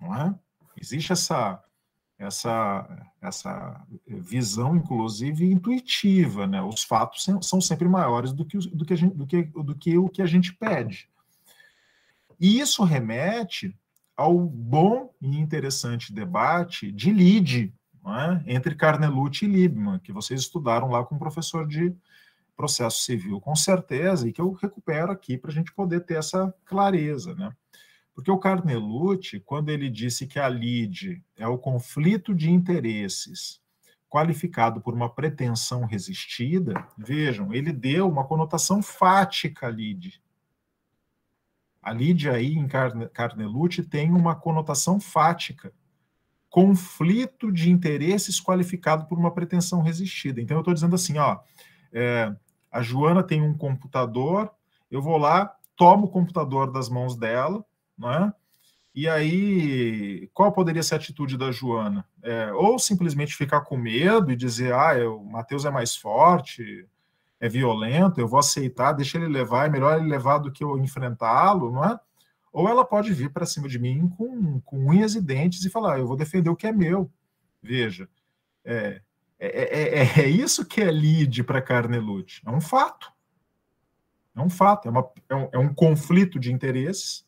Não é? Existe essa visão, inclusive, intuitiva, né? Os fatos são sempre maiores do que o que a gente pede. E isso remete ao bom e interessante debate de lide, não é? Entre Carnelucci e Liebman, que vocês estudaram lá com o professor de processo civil, com certeza, e que eu recupero aqui para a gente poder ter essa clareza, né? Porque o Carnelucci, quando ele disse que a lide é o conflito de interesses qualificado por uma pretensão resistida, vejam, ele deu uma conotação fática à lide. A lide aí em Carnelucci tem uma conotação fática. Conflito de interesses qualificado por uma pretensão resistida. Então, eu estou dizendo assim, ó, a Joana tem um computador, eu vou lá, tomo o computador das mãos dela, não é? E aí, qual poderia ser a atitude da Joana? Ou simplesmente ficar com medo e dizer, o Matheus é mais forte, é violento, eu vou aceitar, deixa ele levar, é melhor ele levar do que eu enfrentá-lo, não é? Ou ela pode vir para cima de mim com unhas e dentes e falar, eu vou defender o que é meu. Veja, é isso que é lide para Carnelucci. É um fato. É um fato, é um conflito de interesses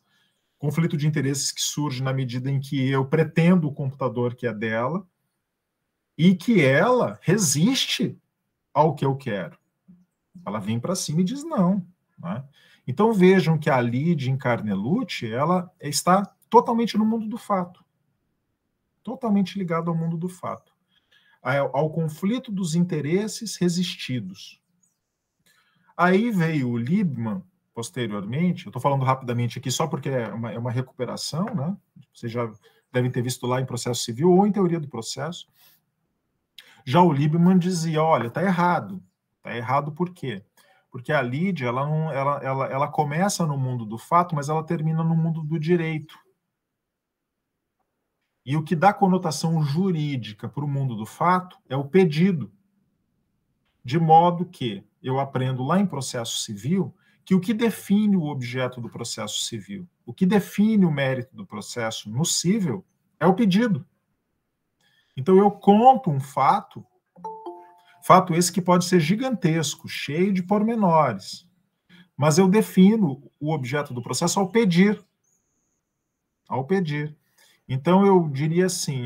que surge na medida em que eu pretendo o computador que é dela e que ela resiste ao que eu quero. Ela vem para cima e diz não. Né? Então vejam que a lide em Carnelucci, ela está totalmente no mundo do fato. Totalmente ligada ao mundo do fato. Ao conflito dos interesses resistidos. Aí veio o Liebman, posteriormente, eu estou falando rapidamente aqui só porque é uma recuperação, né? Vocês já devem ter visto lá em processo civil ou em teoria do processo. Já o Liebman dizia, olha, está errado. Está errado por quê? Porque a lide, ela começa no mundo do fato, mas ela termina no mundo do direito. E o que dá conotação jurídica para o mundo do fato é o pedido. De modo que eu aprendo lá em processo civil que o que define o objeto do processo civil, o que define o mérito do processo no civil é o pedido. Então eu conto um fato esse que pode ser gigantesco, cheio de pormenores, mas eu defino o objeto do processo ao pedir. Ao pedir. Então eu diria assim,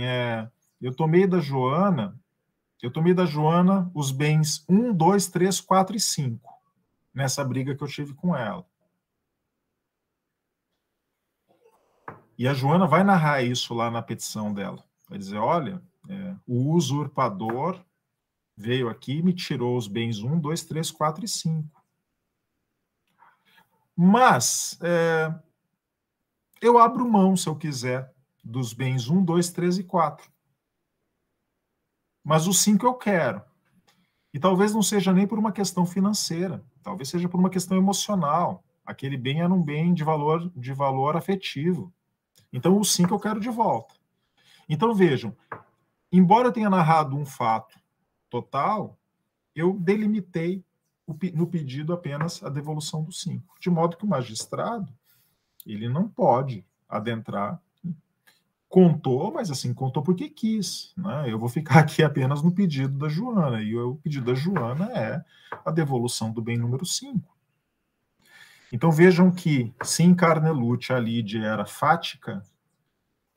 eu tomei da Joana os bens 1, 2, 3, 4 e 5, nessa briga que eu tive com ela. E a Joana vai narrar isso lá na petição dela. Vai dizer, olha, o usurpador veio aqui e me tirou os bens 1, 2, 3, 4 e 5. Mas eu abro mão, se eu quiser, dos bens 1, 2, 3 e 4. Mas os 5 eu quero. E talvez não seja nem por uma questão financeira, talvez seja por uma questão emocional. Aquele bem era um bem de valor afetivo. Então, os 5 eu quero de volta. Então, vejam, embora eu tenha narrado um fato total, eu delimitei no pedido apenas a devolução dos 5. De modo que o magistrado, ele não pode adentrar. Contou, mas assim, contou porque quis. Né? Eu vou ficar aqui apenas no pedido da Joana, e o pedido da Joana é a devolução do bem número 5. Então vejam que, se em Carnelucci a lide era fática,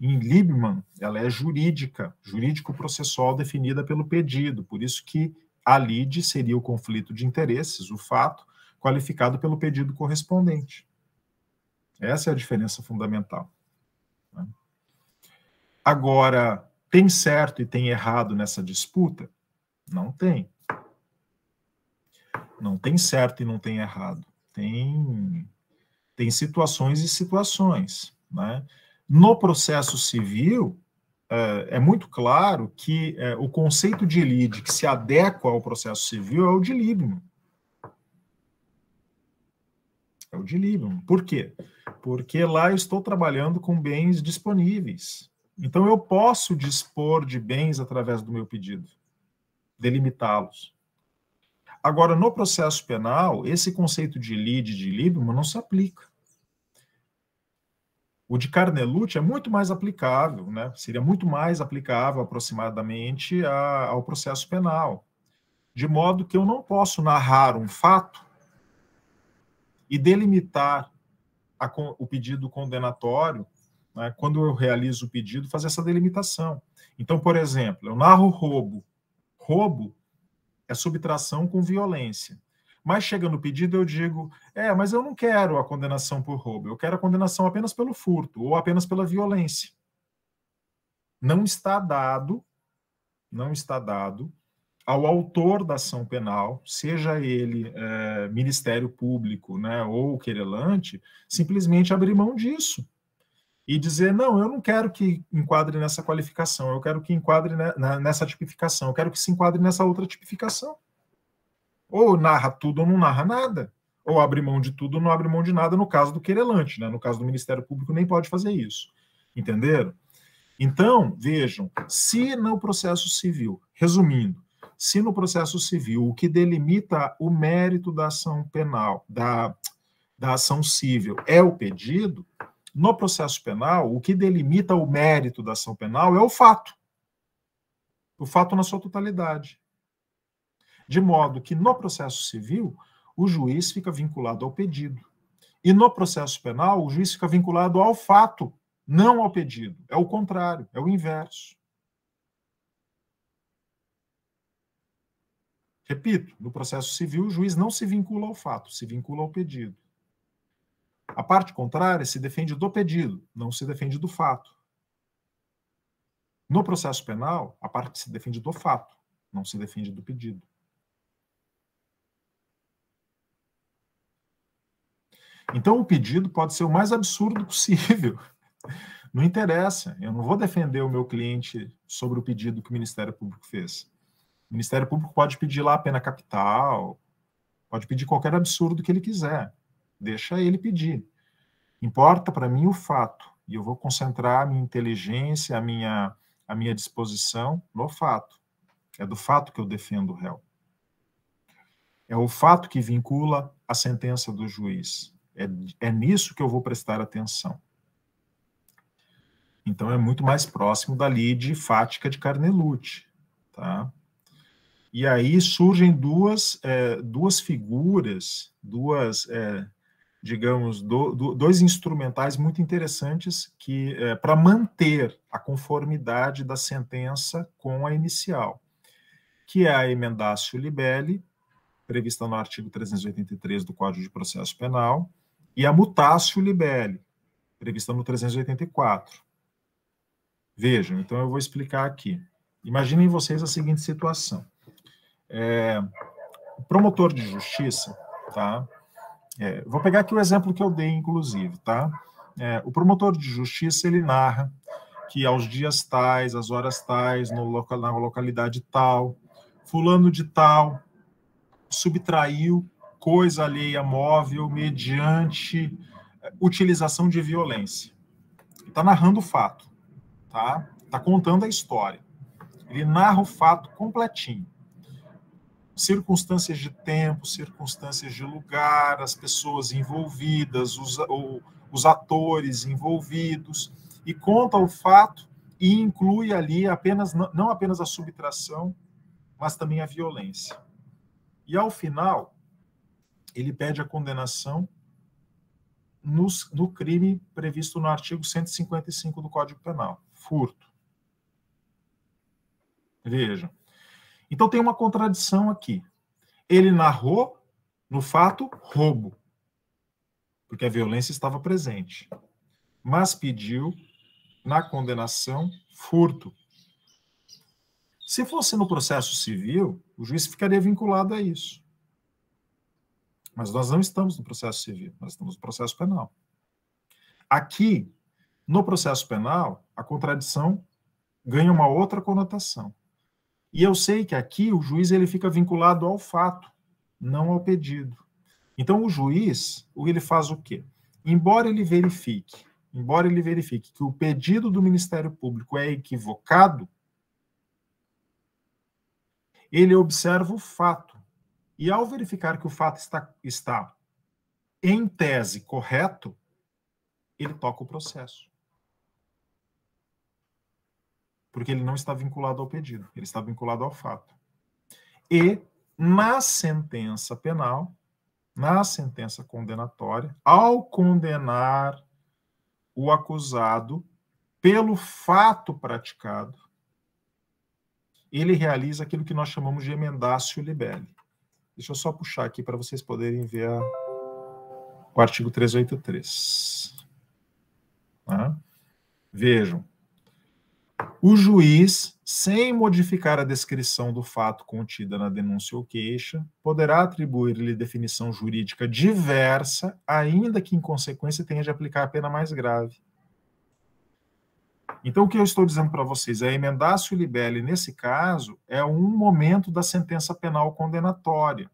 em Liebman ela é jurídica, jurídico-processual definida pelo pedido, por isso que a lide seria o conflito de interesses, o fato, qualificado pelo pedido correspondente. Essa é a diferença fundamental. Agora, tem certo e tem errado nessa disputa? Não tem. Não tem certo e não tem errado. Tem situações e situações, né? No processo civil, é muito claro que o conceito de lide que se adequa ao processo civil é o de Liebman. É o de Liebman. Por quê? Porque lá eu estou trabalhando com bens disponíveis. Então, eu posso dispor de bens através do meu pedido, delimitá-los. Agora, no processo penal, esse conceito de lide de Liebman não se aplica. O de Carnelucci é muito mais aplicável, né? Seria muito mais aplicável, aproximadamente, ao processo penal. De modo que eu não posso narrar um fato e delimitar o pedido condenatório, né, quando eu realizo o pedido, fazer essa delimitação. Então, por exemplo, eu narro roubo. Roubo é subtração com violência. Mas chega no pedido, eu digo, mas eu não quero a condenação por roubo, eu quero a condenação apenas pelo furto, ou apenas pela violência. Não está dado ao autor da ação penal, seja ele Ministério Público, né, ou querelante, simplesmente abrir mão disso. E dizer, não, eu não quero que enquadre nessa qualificação, eu quero que enquadre nessa tipificação, eu quero que se enquadre nessa outra tipificação. Ou narra tudo ou não narra nada. Ou abre mão de tudo ou não abre mão de nada, no caso do querelante, né? No caso do Ministério Público nem pode fazer isso. Entenderam? Então, vejam, se no processo civil, resumindo, se no processo civil o que delimita o mérito da ação penal, da ação civil, é o pedido, no processo penal, o que delimita o mérito da ação penal é o fato na sua totalidade. De modo que no processo civil, o juiz fica vinculado ao pedido. E no processo penal, o juiz fica vinculado ao fato, não ao pedido. É o contrário, é o inverso. Repito, no processo civil, o juiz não se vincula ao fato, se vincula ao pedido. A parte contrária se defende do pedido, não se defende do fato. No processo penal, a parte se defende do fato, não se defende do pedido. Então, o pedido pode ser o mais absurdo possível. Não interessa, eu não vou defender o meu cliente sobre o pedido que o Ministério Público fez. O Ministério Público pode pedir lá a pena capital, pode pedir qualquer absurdo que ele quiser. Deixa ele pedir. Importa para mim o fato, e eu vou concentrar a minha inteligência, a minha disposição no fato. É do fato que eu defendo o réu. É o fato que vincula a sentença do juiz. É nisso que eu vou prestar atenção. Então, é muito mais próximo da lide fática de Carnelucci. Tá? E aí surgem duas figuras, digamos, dois instrumentais muito interessantes para manter a conformidade da sentença com a inicial, que é a emendatio libelli, prevista no artigo 383 do Código de Processo Penal, e a mutatio libelli, prevista no 384. Vejam, então eu vou explicar aqui. Imaginem vocês a seguinte situação. O promotor de justiça, tá? Vou pegar aqui o exemplo que eu dei, inclusive, tá? O promotor de justiça, ele narra que aos dias tais, às horas tais, na localidade tal, fulano de tal subtraiu coisa alheia móvel mediante utilização de violência. Ele está narrando o fato, tá? Está contando a história. Ele narra o fato completinho. Circunstâncias de tempo, circunstâncias de lugar, as pessoas envolvidas, os atores envolvidos, e conta o fato e inclui ali não apenas a subtração, mas também a violência. E ao final, ele pede a condenação no crime previsto no artigo 155 do Código Penal, furto. Vejam. Então tem uma contradição aqui. Ele narrou no fato roubo, porque a violência estava presente, mas pediu na condenação furto. Se fosse no processo civil, o juiz ficaria vinculado a isso. Mas nós não estamos no processo civil, nós estamos no processo penal. Aqui, no processo penal, a contradição ganha uma outra conotação. E eu sei que aqui o juiz ele fica vinculado ao fato, não ao pedido. Então o juiz, ele faz o quê? Embora ele verifique que o pedido do Ministério Público é equivocado, ele observa o fato. E ao verificar que o fato está em tese correto, ele toca o processo. Porque ele não está vinculado ao pedido, ele está vinculado ao fato. E na sentença penal, na sentença condenatória, ao condenar o acusado pelo fato praticado, ele realiza aquilo que nós chamamos de emendatio libelli. Deixa eu só puxar aqui para vocês poderem ver o artigo 383. Tá? Vejam. O juiz, sem modificar a descrição do fato contida na denúncia ou queixa, poderá atribuir-lhe definição jurídica diversa, ainda que em consequência tenha de aplicar a pena mais grave. Então, o que eu estou dizendo para vocês, a emendatio libelli, nesse caso, é um momento da sentença penal condenatória.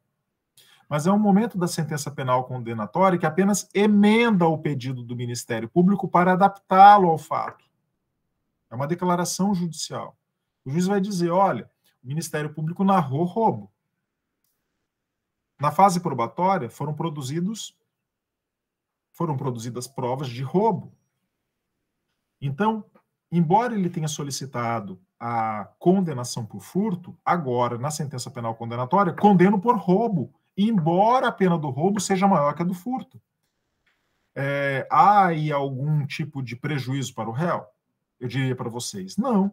Mas é um momento da sentença penal condenatória que apenas emenda o pedido do Ministério Público para adaptá-lo ao fato. É uma declaração judicial. O juiz vai dizer, olha, o Ministério Público narrou roubo. Na fase probatória, foram produzidas provas de roubo. Então, embora ele tenha solicitado a condenação por furto, agora, na sentença penal condenatória, condeno por roubo, embora a pena do roubo seja maior que a do furto. Há aí algum tipo de prejuízo para o réu? Eu diria para vocês, não.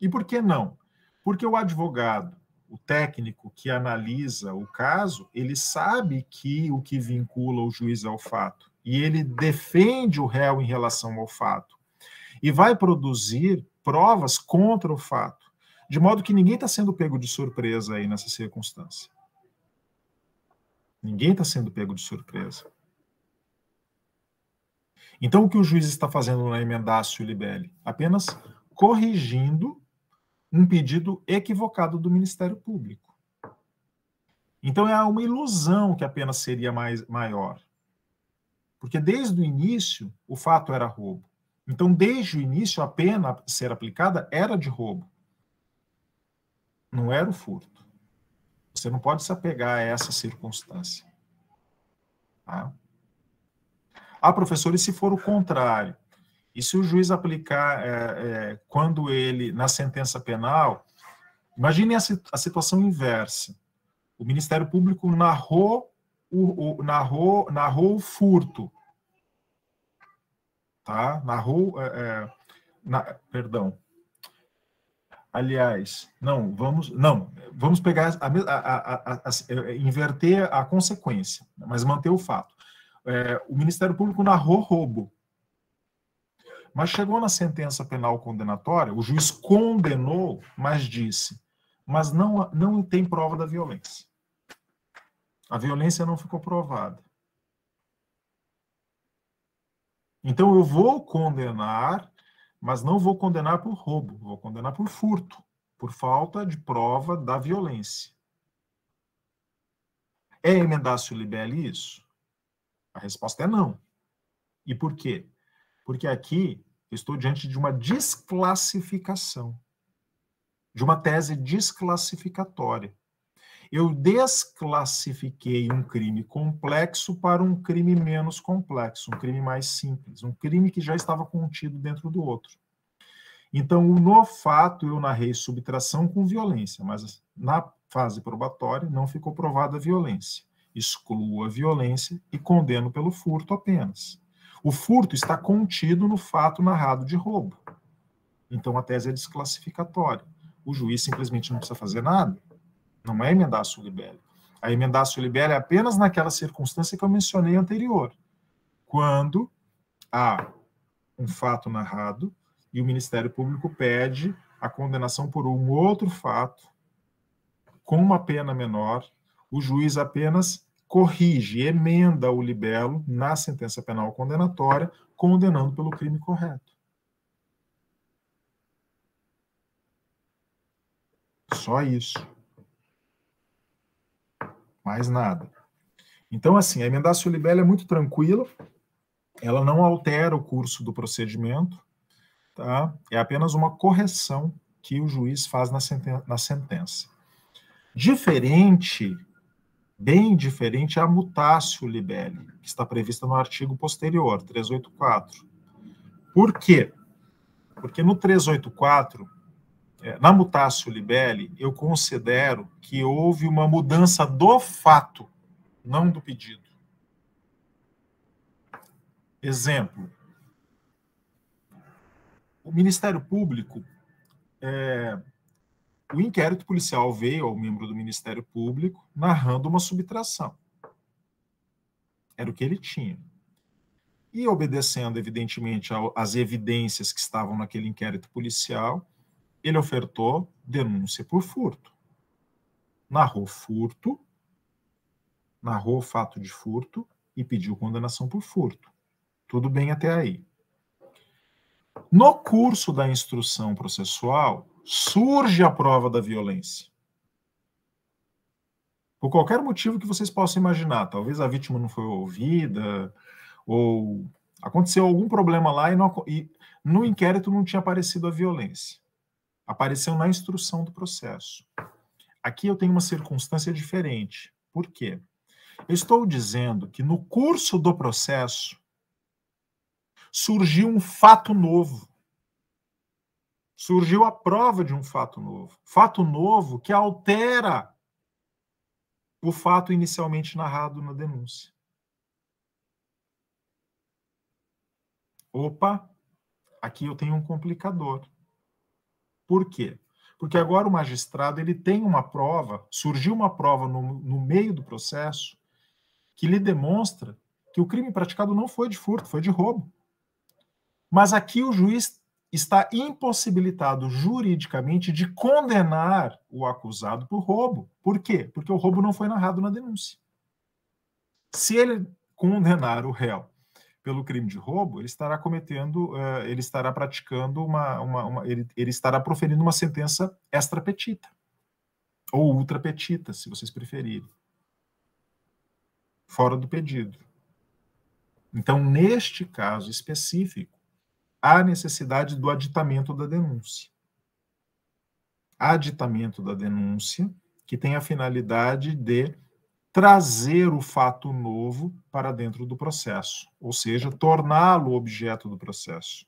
E por que não? Porque o advogado, o técnico que analisa o caso, ele sabe que o que vincula o juiz ao fato, e ele defende o réu em relação ao fato, e vai produzir provas contra o fato, de modo que ninguém está sendo pego de surpresa aí nessa circunstância. Ninguém está sendo pego de surpresa. Então, o que o juiz está fazendo na emendatio libelli? Apenas corrigindo um pedido equivocado do Ministério Público. Então, é uma ilusão que a pena seria maior. Porque desde o início, o fato era roubo. Então, desde o início, a pena a ser aplicada era de roubo. Não era o furto. Você não pode se apegar a essa circunstância. Tá? Professor, e se for o contrário? E se o juiz aplicar, quando ele, na sentença penal, imagine a situação inversa. O Ministério Público narrou o furto. Tá? Perdão. Aliás, vamos pegar, inverter a consequência, mas manter o fato. O Ministério Público narrou roubo. Mas chegou na sentença penal condenatória, o juiz condenou, mas disse, mas não tem prova da violência. A violência não ficou provada. Então eu vou condenar, mas não vou condenar por roubo, vou condenar por furto, por falta de prova da violência. É emendatio libelli isso? A resposta é não. E por quê? Porque aqui eu estou diante de uma desclassificação, de uma tese desclassificatória. Eu desclassifiquei um crime complexo para um crime menos complexo, um crime mais simples, um crime que já estava contido dentro do outro. Então, no fato, eu narrei subtração com violência, mas na fase probatória não ficou provada a violência. excluo a violência e condeno pelo furto apenas. O furto está contido no fato narrado de roubo. Então, a tese é desclassificatória. O juiz simplesmente não precisa fazer nada. Não é emendatio libelli. A emendatio libelli é apenas naquela circunstância que eu mencionei anterior, quando há um fato narrado e o Ministério Público pede a condenação por um outro fato com uma pena menor, o juiz apenas corrige, emenda o libelo na sentença penal condenatória, condenando pelo crime correto. Só isso. Mais nada. Então, assim, a emendatio libelli é muito tranquila, ela não altera o curso do procedimento, tá? É apenas uma correção que o juiz faz na sentença. Diferente, bem diferente, é a mutatio libelli, que está prevista no artigo posterior, 384. Por quê? Porque no 384, na mutatio libelli, eu considero que houve uma mudança do fato, não do pedido. Exemplo, o Ministério Público, o inquérito policial veio ao membro do Ministério Público narrando uma subtração. Era o que ele tinha. E obedecendo, evidentemente, às evidências que estavam naquele inquérito policial, ele ofertou denúncia por furto. Narrou furto, narrou o fato de furto e pediu condenação por furto. Tudo bem até aí. No curso da instrução processual, surge a prova da violência. Por qualquer motivo que vocês possam imaginar. Talvez a vítima não foi ouvida, ou aconteceu algum problema lá e no inquérito não tinha aparecido a violência. Apareceu na instrução do processo. Aqui eu tenho uma circunstância diferente. Por quê? Eu estou dizendo que no curso do processo surgiu um fato novo. Surgiu a prova de um fato novo. Fato novo que altera o fato inicialmente narrado na denúncia. Opa, aqui eu tenho um complicador. Por quê? Porque agora o magistrado ele tem uma prova, surgiu uma prova no meio do processo que lhe demonstra que o crime praticado não foi de furto, foi de roubo. Mas aqui o juiz está impossibilitado juridicamente de condenar o acusado por roubo. Por quê? Porque o roubo não foi narrado na denúncia. Se ele condenar o réu pelo crime de roubo, ele estará cometendo, ele estará praticando ele estará proferindo uma sentença extra petita, ou ultra petita, se vocês preferirem, fora do pedido. Então, neste caso específico, há necessidade do aditamento da denúncia. Aditamento da denúncia, que tem a finalidade de trazer o fato novo para dentro do processo, ou seja, torná-lo objeto do processo.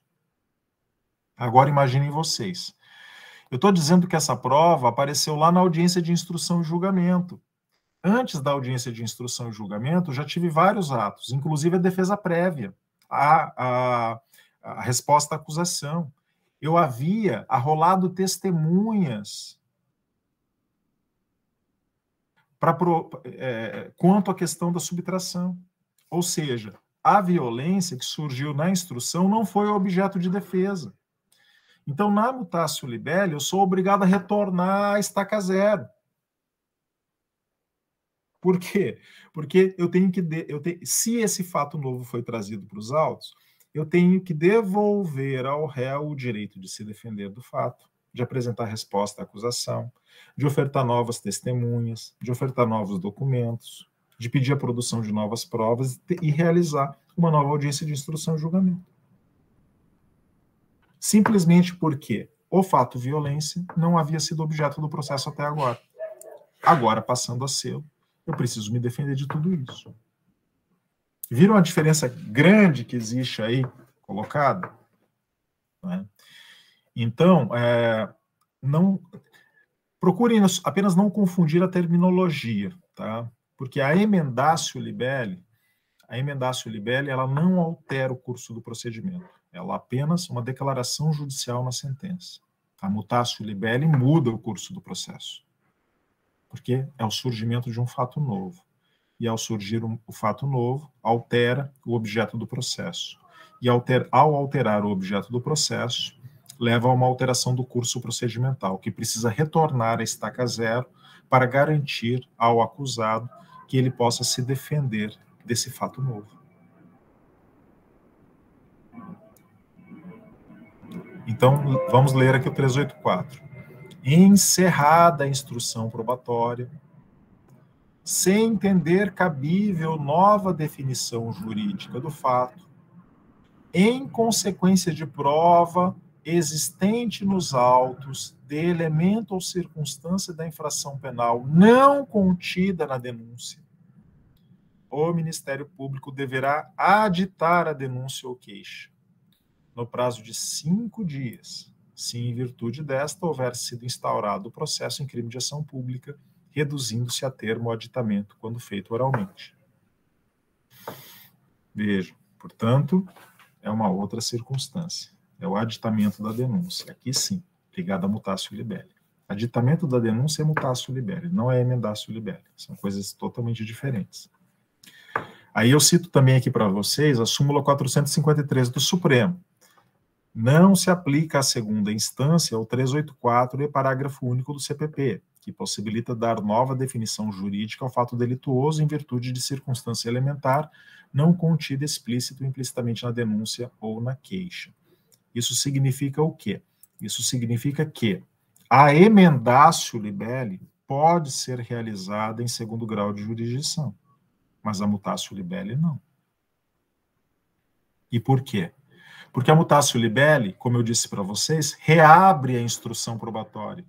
Agora imaginem vocês. Eu estou dizendo que essa prova apareceu lá na audiência de instrução e julgamento. Antes da audiência de instrução e julgamento, eu já tive vários atos, inclusive a defesa prévia, a resposta à acusação. Eu havia arrolado testemunhas quanto à questão da subtração. Ou seja, a violência que surgiu na instrução não foi objeto de defesa. Então, na mutatio libelli, eu sou obrigado a retornar à estaca zero. Por quê? Porque eu tenho que... se esse fato novo foi trazido para os autos, eu tenho que devolver ao réu o direito de se defender do fato, de apresentar resposta à acusação, de ofertar novas testemunhas, de ofertar novos documentos, de pedir a produção de novas provas e realizar uma nova audiência de instrução e julgamento. Simplesmente porque o fato violência não havia sido objeto do processo até agora. Agora, passando a ser, eu preciso me defender de tudo isso. Viram a diferença grande que existe aí colocada? Né? Então, procurem apenas não confundir a terminologia, tá? Porque a emendatio libelli, ela não altera o curso do procedimento. Ela é apenas uma declaração judicial na sentença. A mutatio libelli muda o curso do processo. Porque é o surgimento de um fato novo. E ao surgir o fato novo, altera o objeto do processo. E ao alterar o objeto do processo, leva a uma alteração do curso procedimental, que precisa retornar à estaca zero para garantir ao acusado que ele possa se defender desse fato novo. Então, vamos ler aqui o 384. Encerrada a instrução probatória, sem entender cabível nova definição jurídica do fato, em consequência de prova existente nos autos de elemento ou circunstância da infração penal não contida na denúncia, o Ministério Público deverá aditar a denúncia ou queixa, no prazo de 5 dias, se em virtude desta houver sido instaurado o processo em crime de ação pública, reduzindo-se a termo o aditamento quando feito oralmente. Veja, portanto, é uma outra circunstância. É o aditamento da denúncia. Aqui sim, ligado a mutatio libelli. Aditamento da denúncia é mutatio libelli, não é emendatio libelli. São coisas totalmente diferentes. Aí eu cito também aqui para vocês a súmula 453 do Supremo. Não se aplica à segunda instância o 384 e parágrafo único do CPP, que possibilita dar nova definição jurídica ao fato delituoso em virtude de circunstância elementar não contida explícito ou implicitamente na denúncia ou na queixa. Isso significa o quê? Isso significa que a emendatio libelli pode ser realizada em segundo grau de jurisdição, mas a mutatio libelli não. E por quê? Porque a mutatio libelli, como eu disse para vocês, reabre a instrução probatória.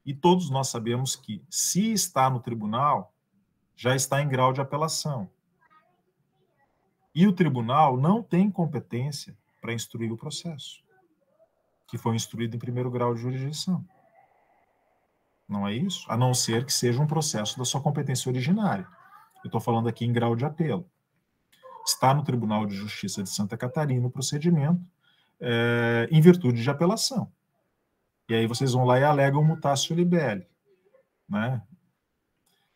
E todos nós sabemos que, se está no tribunal, já está em grau de apelação. E o tribunal não tem competência para instruir o processo, que foi instruído em primeiro grau de jurisdição. Não é isso? A não ser que seja um processo da sua competência originária. Eu estou falando aqui em grau de apelo. Está no Tribunal de Justiça de Santa Catarina o procedimento em virtude de apelação. E aí vocês vão lá e alegam mutatio libelli, né?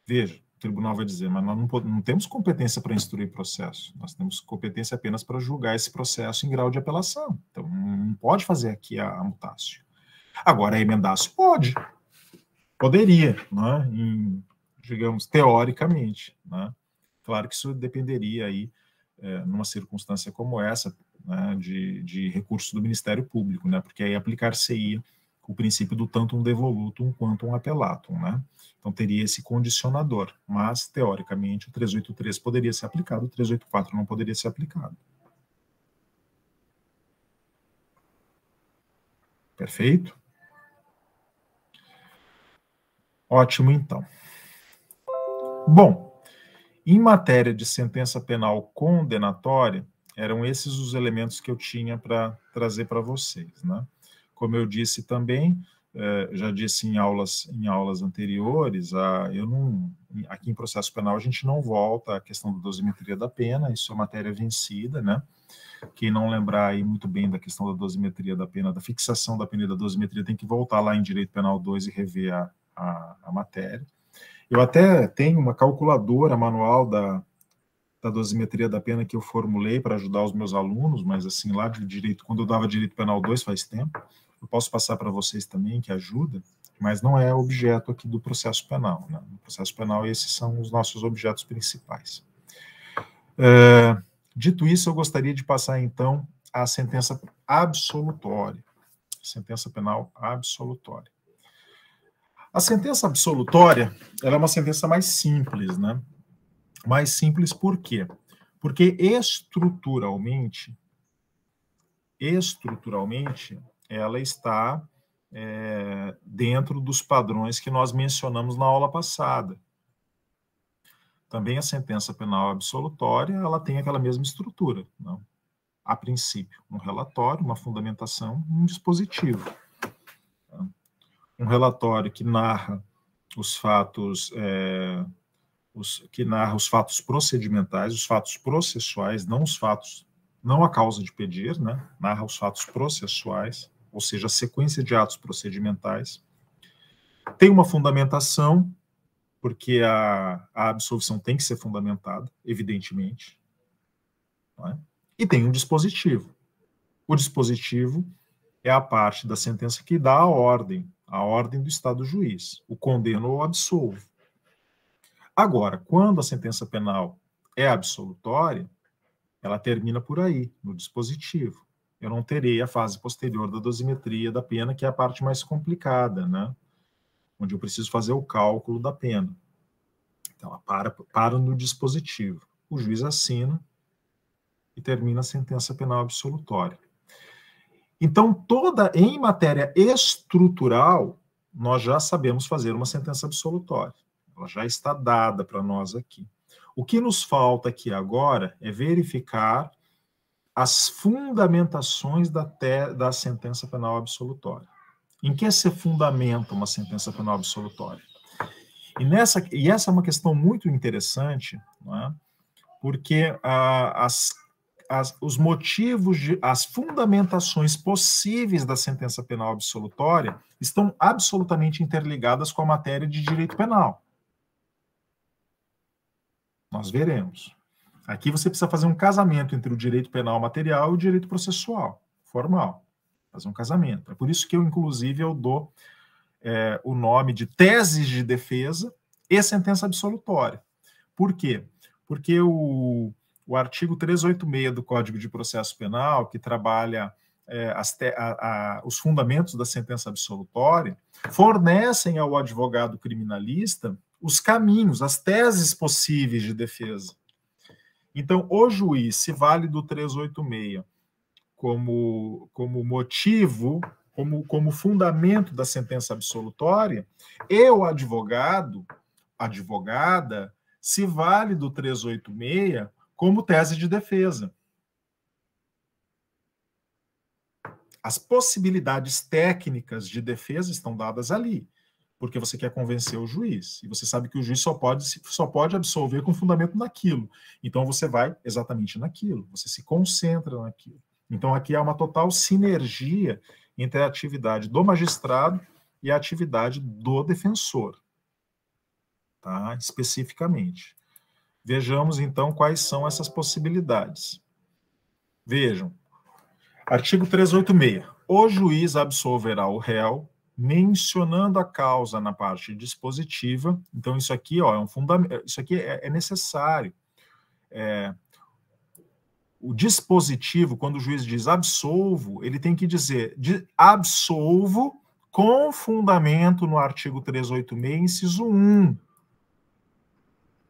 Veja, o tribunal vai dizer, mas nós não temos competência para instruir processo, nós temos competência apenas para julgar esse processo em grau de apelação. Então, não pode fazer aqui a mutatio. Agora, a emendatio pode. Poderia, né? Digamos, teoricamente, né? Claro que isso dependeria aí, numa circunstância como essa, né, de recurso do Ministério Público, né? Porque aí aplicar-se-ia o princípio do tantum devolutum quantum appellatum, né? Então teria esse condicionador, mas teoricamente o 383 poderia ser aplicado, o 384 não poderia ser aplicado. Perfeito? Ótimo, então. Bom, em matéria de sentença penal condenatória, eram esses os elementos que eu tinha para trazer para vocês, né? Como eu disse também, já disse em aulas anteriores, aqui em processo penal a gente não volta à questão da dosimetria da pena, isso é matéria vencida, né? Quem não lembrar aí muito bem da questão da dosimetria da pena, da fixação da pena e da dosimetria, tem que voltar lá em Direito Penal 2 e rever a matéria. Eu até tenho uma calculadora manual da dosimetria da pena que eu formulei para ajudar os meus alunos, mas assim, lá de direito, quando eu dava Direito Penal 2 faz tempo, eu posso passar para vocês também, que ajuda, mas não é objeto aqui do processo penal, né? No processo penal, esses são os nossos objetos principais. Dito isso, eu gostaria de passar, então, à sentença absolutória. Sentença penal absolutória. A sentença absolutória, ela é uma sentença mais simples, né? Mais simples por quê? Porque estruturalmente, ela está dentro dos padrões que nós mencionamos na aula passada. Também a sentença penal absolutória, ela tem aquela mesma estrutura, não? A princípio, um relatório, uma fundamentação, um dispositivo. Um relatório que narra os fatos que narra os fatos procedimentais, os fatos processuais, não os fatos, não a causa de pedir, né? Narra os fatos processuais, ou seja, a sequência de atos procedimentais. Tem uma fundamentação, porque a absolvição tem que ser fundamentada, evidentemente. Não é? E tem um dispositivo. O dispositivo é a parte da sentença que dá a ordem do Estado juiz, o condeno ou absolvo. Agora, quando a sentença penal é absolutória, ela termina por aí, no dispositivo. Eu não terei a fase posterior da dosimetria da pena, que é a parte mais complicada, né? Onde eu preciso fazer o cálculo da pena. Então, ela para no dispositivo. O juiz assina e termina a sentença penal absolutória. Então, em matéria estrutural, nós já sabemos fazer uma sentença absolutória. Ela já está dada para nós aqui. O que nos falta aqui agora é verificar as fundamentações da sentença penal absolutória. Em que se fundamenta uma sentença penal absolutória? E essa é uma questão muito interessante, não é? Porque os motivos, as fundamentações possíveis da sentença penal absolutória estão absolutamente interligadas com a matéria de direito penal. Nós veremos. Aqui você precisa fazer um casamento entre o direito penal material e o direito processual, formal. Fazer um casamento. É por isso que inclusive, eu dou o nome de teses de defesa e sentença absolutória. Por quê? Porque o artigo 386 do Código de Processo Penal, que trabalha os fundamentos da sentença absolutória, fornecem ao advogado criminalista os caminhos, as teses possíveis de defesa. Então, o juiz se vale do 386 como motivo, como fundamento da sentença absolutória, e o advogada, se vale do 386 como tese de defesa. As possibilidades técnicas de defesa estão dadas ali, porque você quer convencer o juiz, e você sabe que o juiz só pode absolver com fundamento naquilo. Então, você vai exatamente naquilo, você se concentra naquilo. Então, aqui há uma total sinergia entre a atividade do magistrado e a atividade do defensor, tá? Especificamente. Vejamos, então, quais são essas possibilidades. Vejam, artigo 386. O juiz absolverá o réu, mencionando a causa na parte dispositiva. Então, isso aqui, é um fundamento, isso aqui é necessário. O dispositivo, quando o juiz diz absolvo, ele tem que dizer absolvo com fundamento no artigo 386, inciso 1.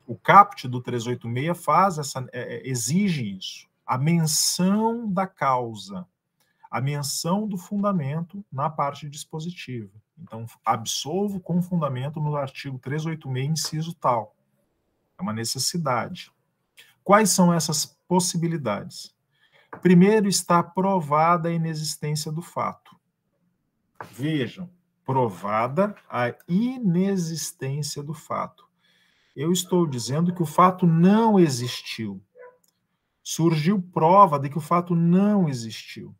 O caput do 386 exige isso. A menção da causa, a menção do fundamento na parte dispositiva. Então, absolvo com fundamento no artigo 386, inciso tal. É uma necessidade. Quais são essas possibilidades? Primeiro, está provada a inexistência do fato. Vejam, provada a inexistência do fato. Eu estou dizendo que o fato não existiu. Surgiu prova de que o fato não existiu.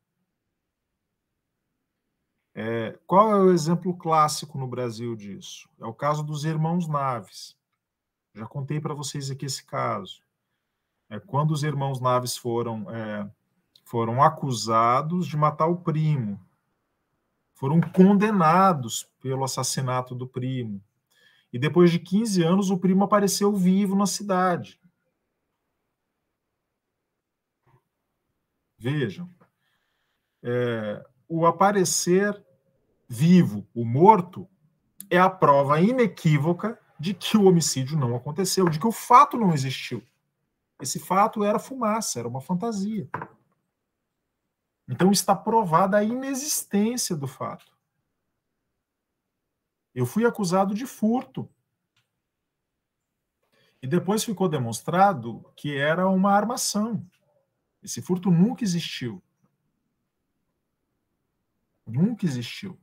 Qual é o exemplo clássico no Brasil disso? É o caso dos irmãos Naves. Já contei para vocês aqui esse caso. Quando os irmãos Naves foram acusados de matar o primo, foram condenados pelo assassinato do primo. E depois de 15 anos, o primo apareceu vivo na cidade. Vejam, o aparecer vivo, o morto, é a prova inequívoca de que o homicídio não aconteceu, de que o fato não existiu. Esse fato era fumaça, era uma fantasia. Então está provada a inexistência do fato. Eu fui acusado de furto. E depois ficou demonstrado que era uma armação. Esse furto nunca existiu. Nunca existiu.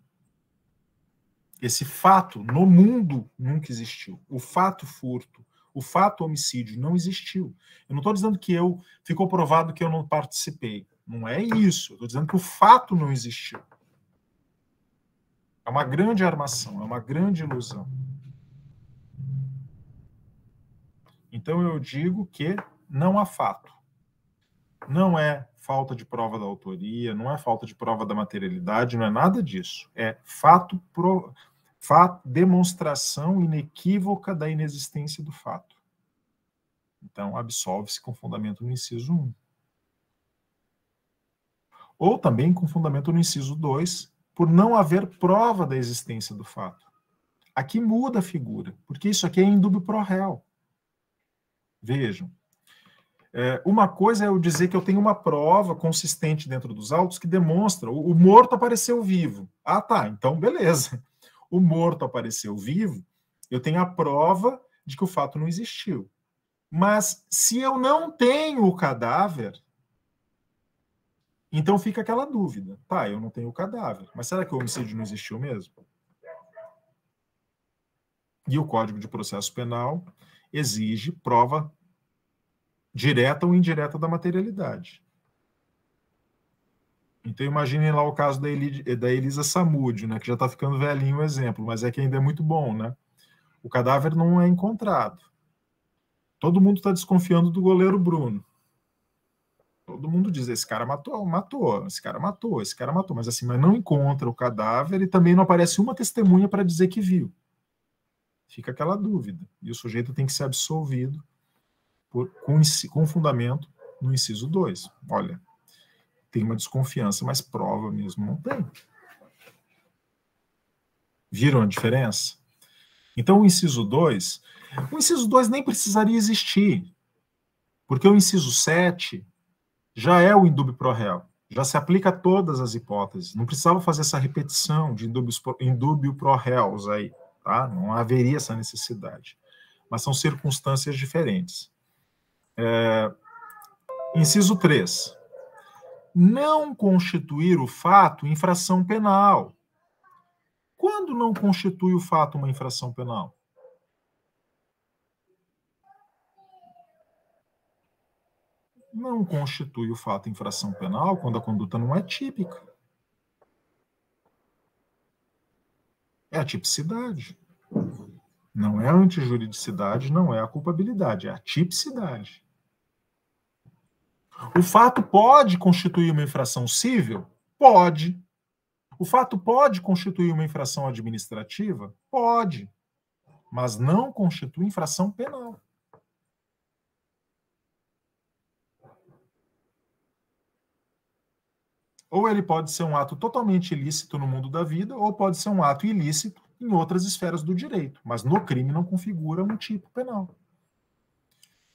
Esse fato no mundo nunca existiu. O fato furto, O fato homicídio não existiu. Eu não estou dizendo que ficou provado que eu não participei. Não é isso. Eu estou dizendo que o fato não existiu. É uma grande armação, é uma grande ilusão. Então eu digo que não há fato. Não é falta de prova da autoria, não é falta de prova da materialidade, não é nada disso. É demonstração inequívoca da inexistência do fato. Então, absolve-se com fundamento no inciso 1. Ou também com fundamento no inciso 2, por não haver prova da existência do fato. Aqui muda a figura, porque isso aqui é indúbio pro réu. Vejam. Uma coisa é eu dizer que eu tenho uma prova consistente dentro dos autos que demonstra o morto apareceu vivo. Ah, tá, então beleza. O morto apareceu vivo, eu tenho a prova de que o fato não existiu. Mas se eu não tenho o cadáver, então fica aquela dúvida. Tá, eu não tenho o cadáver, mas será que o homicídio não existiu mesmo? E o Código de Processo Penal exige prova direta ou indireta da materialidade. Então imaginem lá o caso da Elisa Samúdio, né, que já está ficando velhinho o exemplo, mas é que ainda é muito bom, né? O cadáver não é encontrado. Todo mundo está desconfiando do goleiro Bruno. Todo mundo diz, esse cara matou, esse cara matou, mas assim, mas não encontra o cadáver e também não aparece uma testemunha para dizer que viu. Fica aquela dúvida. E o sujeito tem que ser absolvido com fundamento no inciso 2. Olha, tem uma desconfiança, mas prova mesmo não tem. Viram a diferença? Então, o inciso 2 nem precisaria existir, porque o inciso 7 já é o indúbio pro réu, já se aplica a todas as hipóteses, não precisava fazer essa repetição de indúbio pro réus aí, tá? Não haveria essa necessidade, mas são circunstâncias diferentes. Inciso 3. Não constituir o fato infração penal. Quando não constitui o fato uma infração penal? Não constitui o fato infração penal quando a conduta não é típica. É a tipicidade. Não é a antijuridicidade, não é a culpabilidade, é a tipicidade. O fato pode constituir uma infração civil? Pode. O fato pode constituir uma infração administrativa? Pode. Mas não constitui infração penal. Ou ele pode ser um ato totalmente ilícito no mundo da vida, ou pode ser um ato ilícito em outras esferas do direito, mas no crime não configura um tipo penal.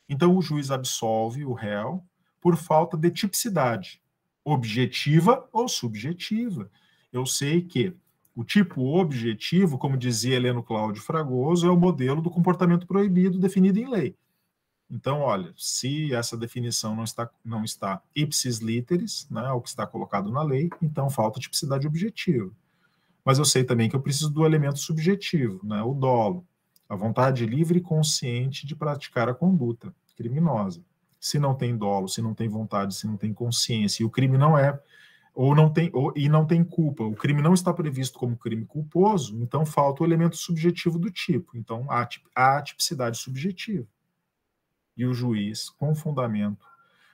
Então o juiz absolve o réu por falta de tipicidade, objetiva ou subjetiva. Eu sei que o tipo objetivo, como dizia Heleno Cláudio Fragoso, é o modelo do comportamento proibido definido em lei. Então, olha, se essa definição não está ipsis literis, né, o que está colocado na lei, então falta tipicidade objetiva. Mas eu sei também que eu preciso do elemento subjetivo, né, o dolo, a vontade livre e consciente de praticar a conduta criminosa. Se não tem dolo, se não tem vontade, se não tem consciência, e o crime não é, e não tem culpa, o crime não está previsto como crime culposo, então falta o elemento subjetivo do tipo. Então, há a tipicidade subjetiva. E o juiz, com fundamento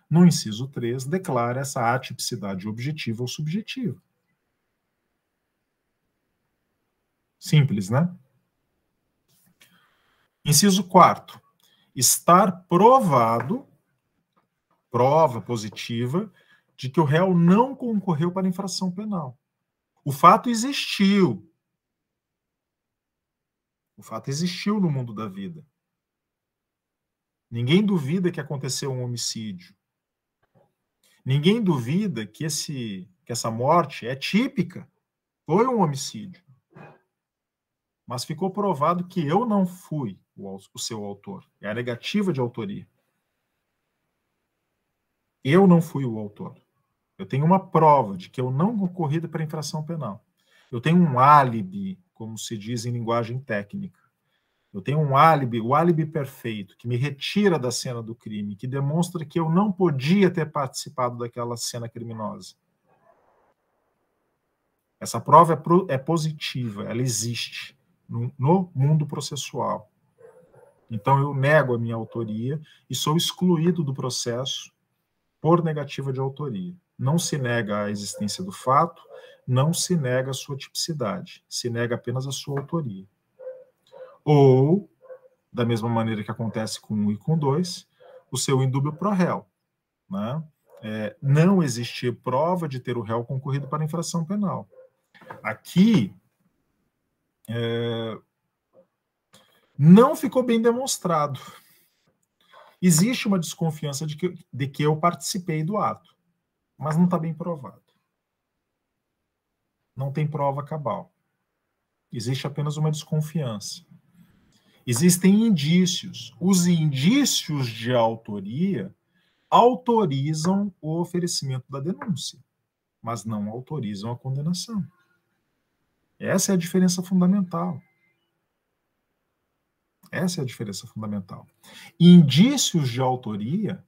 no inciso 3, declara essa atipicidade objetiva ou subjetiva. Simples, né? Inciso 4. Estar provado, prova positiva, de que o réu não concorreu para infração penal. O fato existiu. O fato existiu no mundo da vida. Ninguém duvida que aconteceu um homicídio. Ninguém duvida que essa morte é típica. Foi um homicídio. Mas ficou provado que eu não fui o seu autor. É a negativa de autoria. Eu não fui o autor. Eu tenho uma prova de que eu não concorri para infração penal. Eu tenho um álibi, como se diz em linguagem técnica. Eu tenho um álibi, o álibi perfeito, que me retira da cena do crime, que demonstra que eu não podia ter participado daquela cena criminosa. Essa prova é positiva, ela existe no mundo processual. Então, eu nego a minha autoria e sou excluído do processo por negativa de autoria. Não se nega a existência do fato, não se nega a sua tipicidade, se nega apenas a sua autoria. Ou, da mesma maneira que acontece com 1 e com 2, o seu indúbio pro réu. Né? Não existir prova de ter o réu concorrido para infração penal. Aqui, não ficou bem demonstrado. Existe uma desconfiança de que eu participei do ato, mas não está bem provado. Não tem prova cabal. Existe apenas uma desconfiança. Existem indícios. Os indícios de autoria autorizam o oferecimento da denúncia, mas não autorizam a condenação. Essa é a diferença fundamental. Essa é a diferença fundamental. Indícios de autoria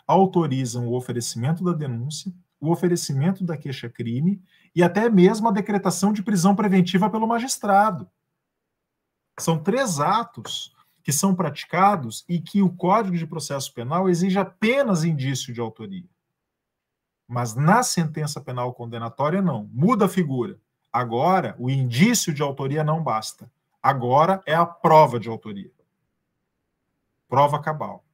autorizam o oferecimento da denúncia, o oferecimento da queixa-crime e até mesmo a decretação de prisão preventiva pelo magistrado. São 3 atos que são praticados e que o Código de Processo Penal exige apenas indício de autoria. Mas na sentença penal condenatória, não. Muda a figura. Agora, o indício de autoria não basta. Agora é a prova de autoria. Prova cabal.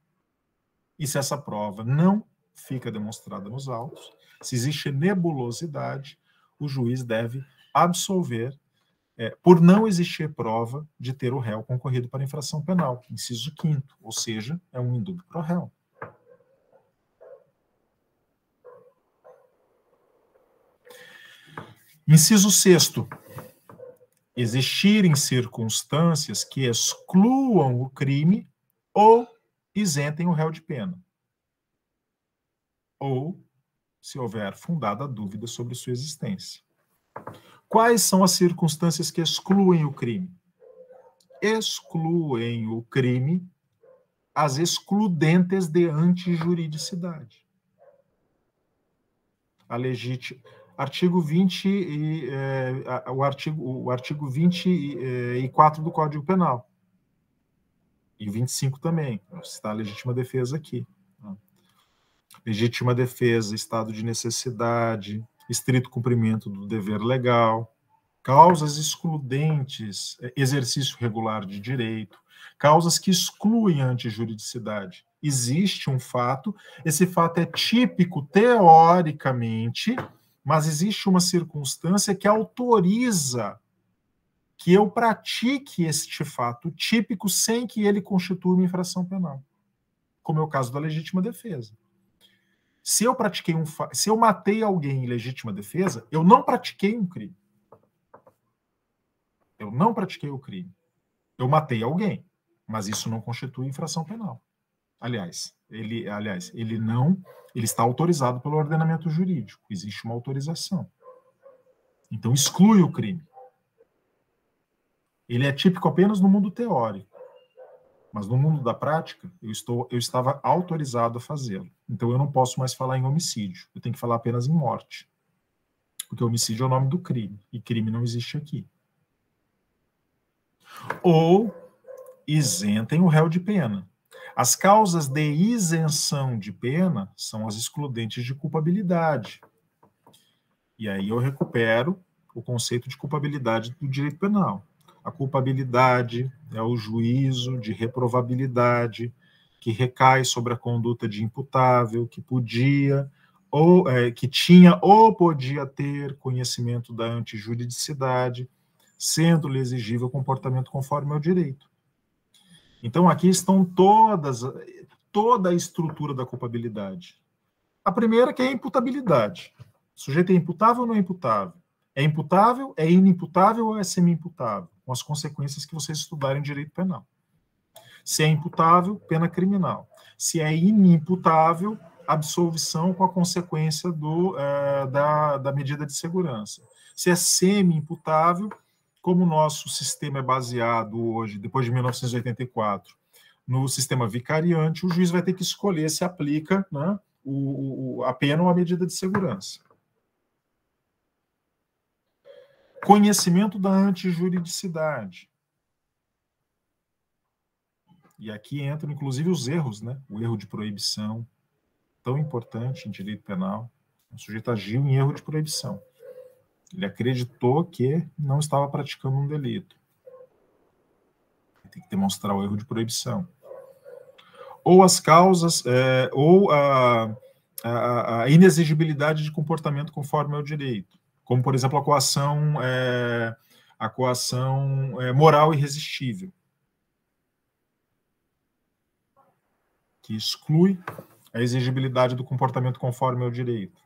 E se essa prova não fica demonstrada nos autos, se existe nebulosidade, o juiz deve absolver por não existir prova de ter o réu concorrido para infração penal, inciso 5º, ou seja, é um indúbio pro réu. Inciso 6º, existirem circunstâncias que excluam o crime ou isentem o réu de pena, ou se houver fundada dúvida sobre sua existência. Quais são as circunstâncias que excluem o crime? Excluem o crime as excludentes de antijuridicidade. A artigo 20 o artigo 24 do Código Penal. E 25 também. Está a legítima defesa aqui. Legítima defesa, estado de necessidade, estrito cumprimento do dever legal, causas excludentes, exercício regular de direito, causas que excluem a antijuridicidade. Existe um fato, esse fato é típico teoricamente, mas existe uma circunstância que autoriza que eu pratique este fato típico sem que ele constitua uma infração penal, como é o caso da legítima defesa. Se eu matei alguém em legítima defesa, eu não pratiquei um crime. Eu não pratiquei o crime. Eu matei alguém, mas isso não constitui infração penal. Aliás, ele está autorizado pelo ordenamento jurídico. Existe uma autorização. Então exclui o crime. Ele é típico apenas no mundo teórico. Mas no mundo da prática, eu estava autorizado a fazê-lo. Então eu não posso mais falar em homicídio. Eu tenho que falar apenas em morte. Porque homicídio é o nome do crime. E crime não existe aqui. Ou isentem o réu de pena. As causas de isenção de pena são as excludentes de culpabilidade. E aí eu recupero o conceito de culpabilidade do direito penal. A culpabilidade é o juízo de reprovabilidade que recai sobre a conduta de imputável, que podia ou que tinha ou podia ter conhecimento da antijuridicidade, sendo-lhe exigível comportamento conforme ao direito. Então aqui estão toda a estrutura da culpabilidade. A primeira que é a imputabilidade. O sujeito é imputável ou não é imputável? É imputável, é inimputável ou é semi-imputável? Com as consequências que vocês estudarem em direito penal. Se é imputável, pena criminal. Se é inimputável, absolvição com a consequência da medida de segurança. Se é semi-imputável, como o nosso sistema é baseado hoje, depois de 1984, no sistema vicariante, o juiz vai ter que escolher se aplica, né, a pena ou a medida de segurança. Conhecimento da antijuridicidade. E aqui entram, inclusive, os erros, né? O erro de proibição, tão importante em direito penal. O sujeito agiu em erro de proibição. Ele acreditou que não estava praticando um delito. Tem que demonstrar o erro de proibição. Ou as causas, ou a inexigibilidade de comportamento conforme ao direito. Como, por exemplo, a coação moral irresistível, que exclui a exigibilidade do comportamento conforme ao direito.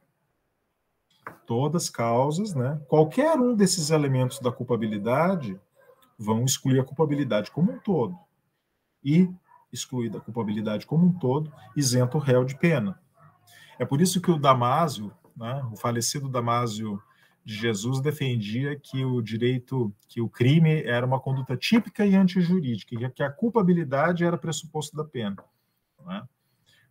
Todas causas, né? Qualquer um desses elementos da culpabilidade vão excluir a culpabilidade como um todo. E, excluída a culpabilidade como um todo, isenta o réu de pena. É por isso que o Damásio, né, o falecido Damásio de Jesus, defendia que o crime era uma conduta típica e antijurídica, e que a culpabilidade era pressuposto da pena, né?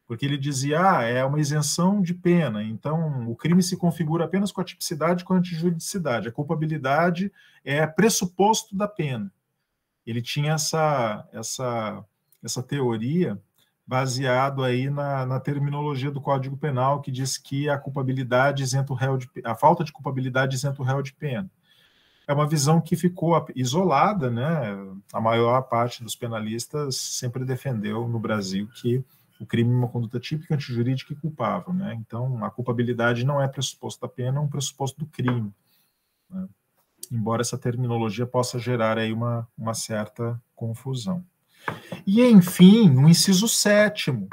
Porque ele dizia, é uma isenção de pena, então o crime se configura apenas com a tipicidade e com a antijuridicidade. A culpabilidade é pressuposto da pena. Ele tinha essa teoria baseado aí na terminologia do Código Penal, que diz que a culpabilidade isenta o réu a falta de culpabilidade isenta o réu de pena. É uma visão que ficou isolada, né? A maior parte dos penalistas sempre defendeu no Brasil que o crime é uma conduta típica, antijurídica e culpável, né? Então, a culpabilidade não é pressuposto da pena, é um pressuposto do crime, né? Embora essa terminologia possa gerar aí uma certa confusão. E, enfim, no inciso 7º,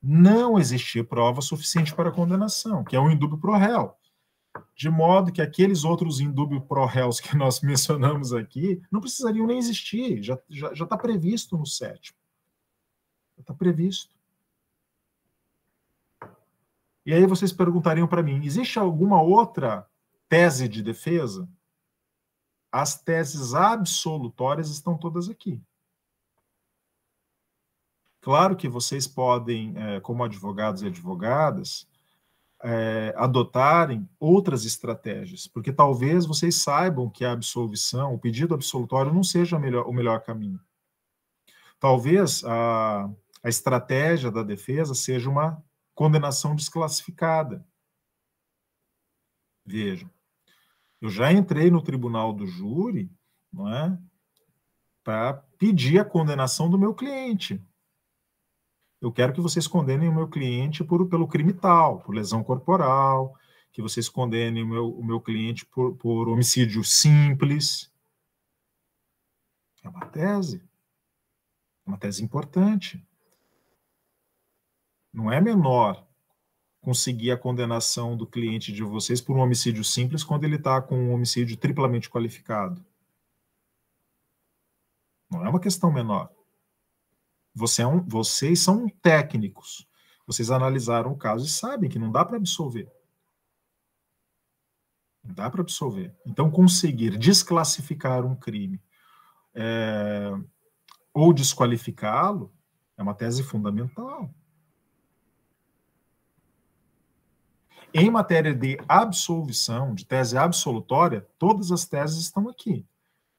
não existia prova suficiente para a condenação, que é o indúbio pro réu. De modo que aqueles outros indúbio pro réus que nós mencionamos aqui não precisariam nem existir, já está previsto no 7º. Já está previsto. E aí vocês perguntariam para mim, existe alguma outra tese de defesa? As teses absolutórias estão todas aqui. Claro que vocês podem, como advogados e advogadas, adotarem outras estratégias, porque talvez vocês saibam que a absolvição, o pedido absolutório não seja o melhor caminho. Talvez a estratégia da defesa seja uma condenação desclassificada. Vejam, eu já entrei no tribunal do júri, não é, para pedir a condenação do meu cliente. Eu quero que vocês condenem o meu cliente pelo crime tal, por lesão corporal, que vocês condenem o meu cliente por homicídio simples. É uma tese importante. Não é menor conseguir a condenação do cliente de vocês por um homicídio simples quando ele está com um homicídio triplamente qualificado. Não é uma questão menor. Vocês são técnicos. Vocês analisaram o caso e sabem que não dá para absolver. Não dá para absolver. Então, conseguir desclassificar um crime ou desqualificá-lo é uma tese fundamental. Em matéria de absolvição, de tese absolutória, todas as teses estão aqui.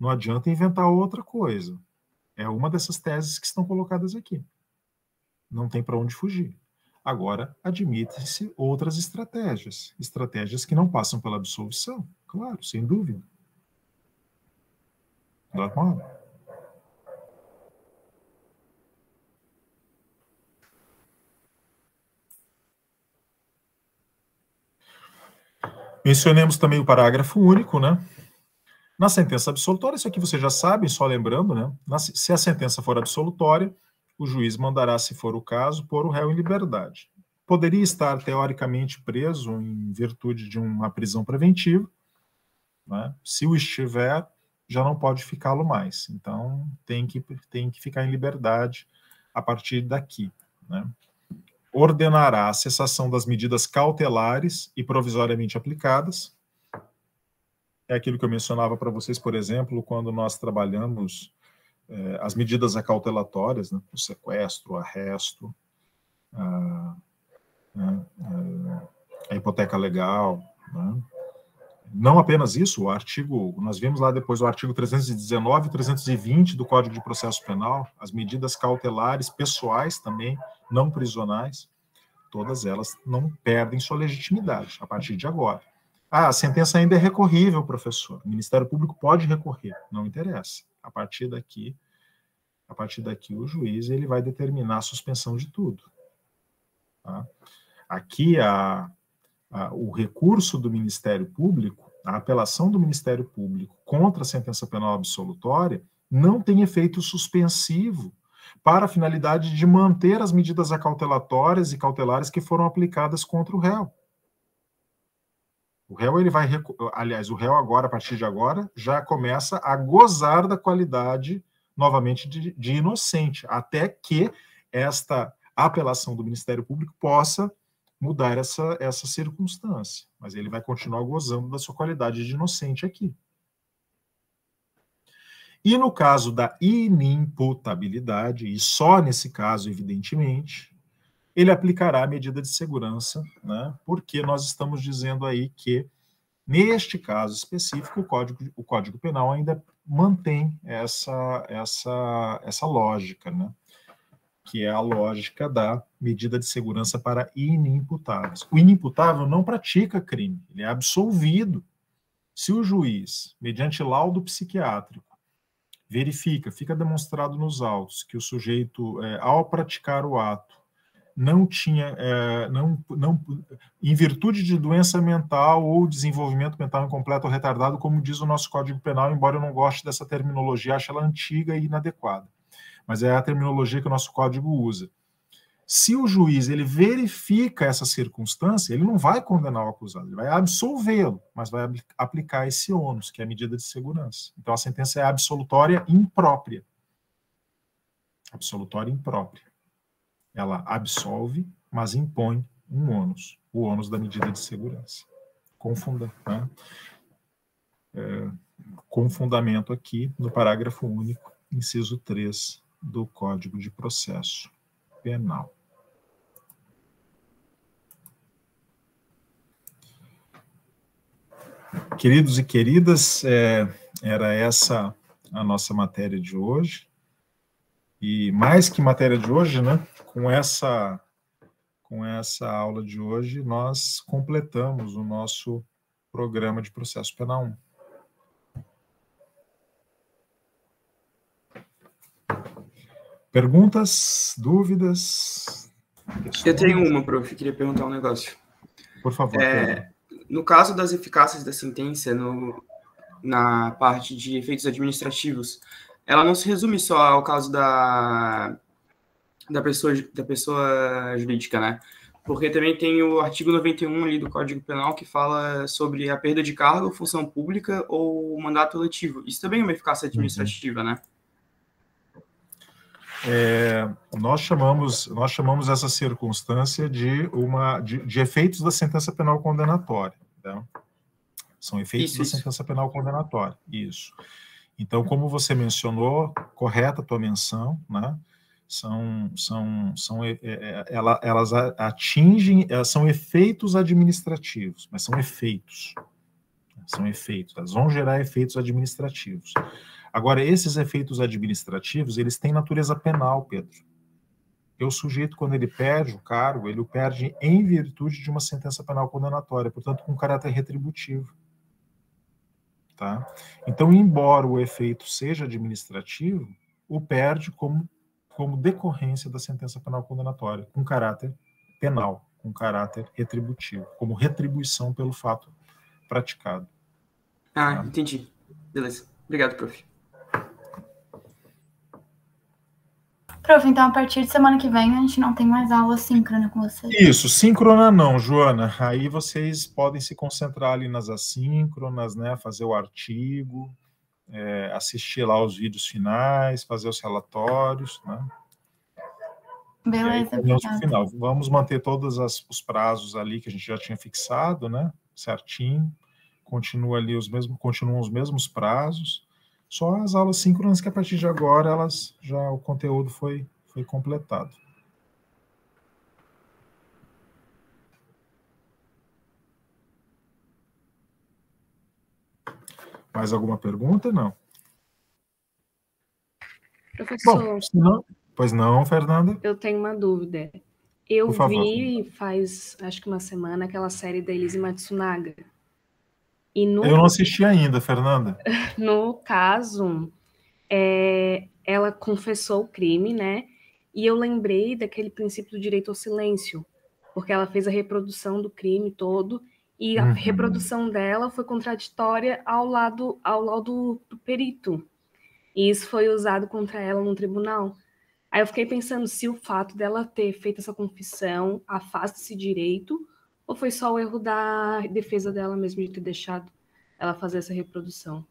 Não adianta inventar outra coisa. É uma dessas teses que estão colocadas aqui. Não tem para onde fugir. Agora, admitem-se outras estratégias. Estratégias que não passam pela absolvição. Claro, sem dúvida. Normal. Mencionemos também o parágrafo único, né? Na sentença absolutória, isso aqui vocês já sabem, só lembrando, né? Se a sentença for absolutória, o juiz mandará, se for o caso, pôr o réu em liberdade. Poderia estar, teoricamente, preso em virtude de uma prisão preventiva, né? Se o estiver, já não pode ficá-lo mais. Então, tem que ficar em liberdade a partir daqui, né? Ordenará a cessação das medidas cautelares e provisoriamente aplicadas. é aquilo que eu mencionava para vocês, por exemplo, quando nós trabalhamos as medidas acautelatórias, né, o sequestro, o arresto, a hipoteca legal, né? Não apenas isso, nós vimos lá depois o artigo 319 e 320 do Código de Processo Penal, as medidas cautelares pessoais também, não prisionais, todas elas não perdem sua legitimidade a partir de agora. A sentença ainda é recorrível, professor. O Ministério Público pode recorrer, não interessa. A partir daqui o juiz ele vai determinar a suspensão de tudo. Tá? Aqui o recurso do Ministério Público, a apelação do Ministério Público contra a sentença penal absolutória não tem efeito suspensivo para a finalidade de manter as medidas acautelatórias e cautelares que foram aplicadas contra o réu. O réu, aliás, o réu agora, a partir de agora, já começa a gozar da qualidade, novamente, de inocente, até que esta apelação do Ministério Público possa mudar essa circunstância. Mas ele vai continuar gozando da sua qualidade de inocente aqui. E no caso da inimputabilidade, e só nesse caso, evidentemente, ele aplicará a medida de segurança, né, porque nós estamos dizendo aí que, neste caso específico, o Código Penal ainda mantém essa lógica, né, que é a lógica da medida de segurança para inimputáveis. O inimputável não pratica crime, ele é absolvido. Se o juiz, mediante laudo psiquiátrico, verifica, fica demonstrado nos autos que o sujeito, ao praticar o ato, não tinha, em virtude de doença mental ou desenvolvimento mental incompleto ou retardado, como diz o nosso Código Penal, embora eu não goste dessa terminologia, acho ela antiga e inadequada, mas é a terminologia que o nosso código usa. Se o juiz ele verifica essa circunstância, ele não vai condenar o acusado, ele vai absolvê-lo, mas vai aplicar esse ônus, que é a medida de segurança. Então, a sentença é absolutória imprópria. Absolutória imprópria. Ela absolve, mas impõe um ônus, o ônus da medida de segurança. Né? Com fundamento aqui no parágrafo único, inciso 3 do Código de Processo Penal. Queridos e queridas, era essa a nossa matéria de hoje. E mais que matéria de hoje, né? Com essa aula de hoje, nós completamos o nosso programa de processo penal 1. Perguntas, dúvidas? Eu tenho uma, prof. Eu queria perguntar um negócio. Por favor. No caso das eficácias da sentença, na parte de efeitos administrativos, ela não se resume só ao caso da pessoa jurídica, né? Porque também tem o artigo 91 ali do Código Penal que fala sobre a perda de cargo, função pública ou mandato eletivo. Isso também é uma eficácia administrativa, né? Nós chamamos essa circunstância de efeitos da sentença penal condenatória. Tá? São efeitos da sentença penal condenatória. Isso. Então, como você mencionou, correta a tua menção, né? Elas atingem, são efeitos administrativos, mas são efeitos. Elas vão gerar efeitos administrativos. Agora, esses efeitos administrativos, eles têm natureza penal, Pedro. O sujeito, quando ele perde o cargo, ele o perde em virtude de uma sentença penal condenatória, portanto, com caráter retributivo. Tá? Então, embora o efeito seja administrativo, o perde como decorrência da sentença penal condenatória, com caráter penal, com caráter retributivo, como retribuição pelo fato praticado. Tá? Entendi. Beleza. Obrigado, prof. Prof, então a partir de semana que vem a gente não tem mais aula síncrona com vocês. Isso, síncrona não, Joana. Aí vocês podem se concentrar ali nas assíncronas, né? Fazer o artigo, assistir lá os vídeos finais, fazer os relatórios, né? Beleza, no final. Vamos manter todos os prazos ali que a gente já tinha fixado, né? Certinho. continua ali continuam os mesmos prazos, só as aulas síncronas que a partir de agora o conteúdo foi completado. Mais alguma pergunta? Não. Professor, bom, pois não, Fernanda? Eu tenho uma dúvida. Eu vi faz, acho que uma semana, aquela série da Elise Matsunaga. Eu não assisti ainda, Fernanda. No caso, ela confessou o crime, né? E eu lembrei daquele princípio do direito ao silêncio, porque ela fez a reprodução do crime todo, e a reprodução dela foi contraditória ao laudo do perito. E isso foi usado contra ela no tribunal. Aí eu fiquei pensando se o fato dela ter feito essa confissão afasta esse direito, ou foi só o erro da defesa dela mesmo de ter deixado ela fazer essa reprodução.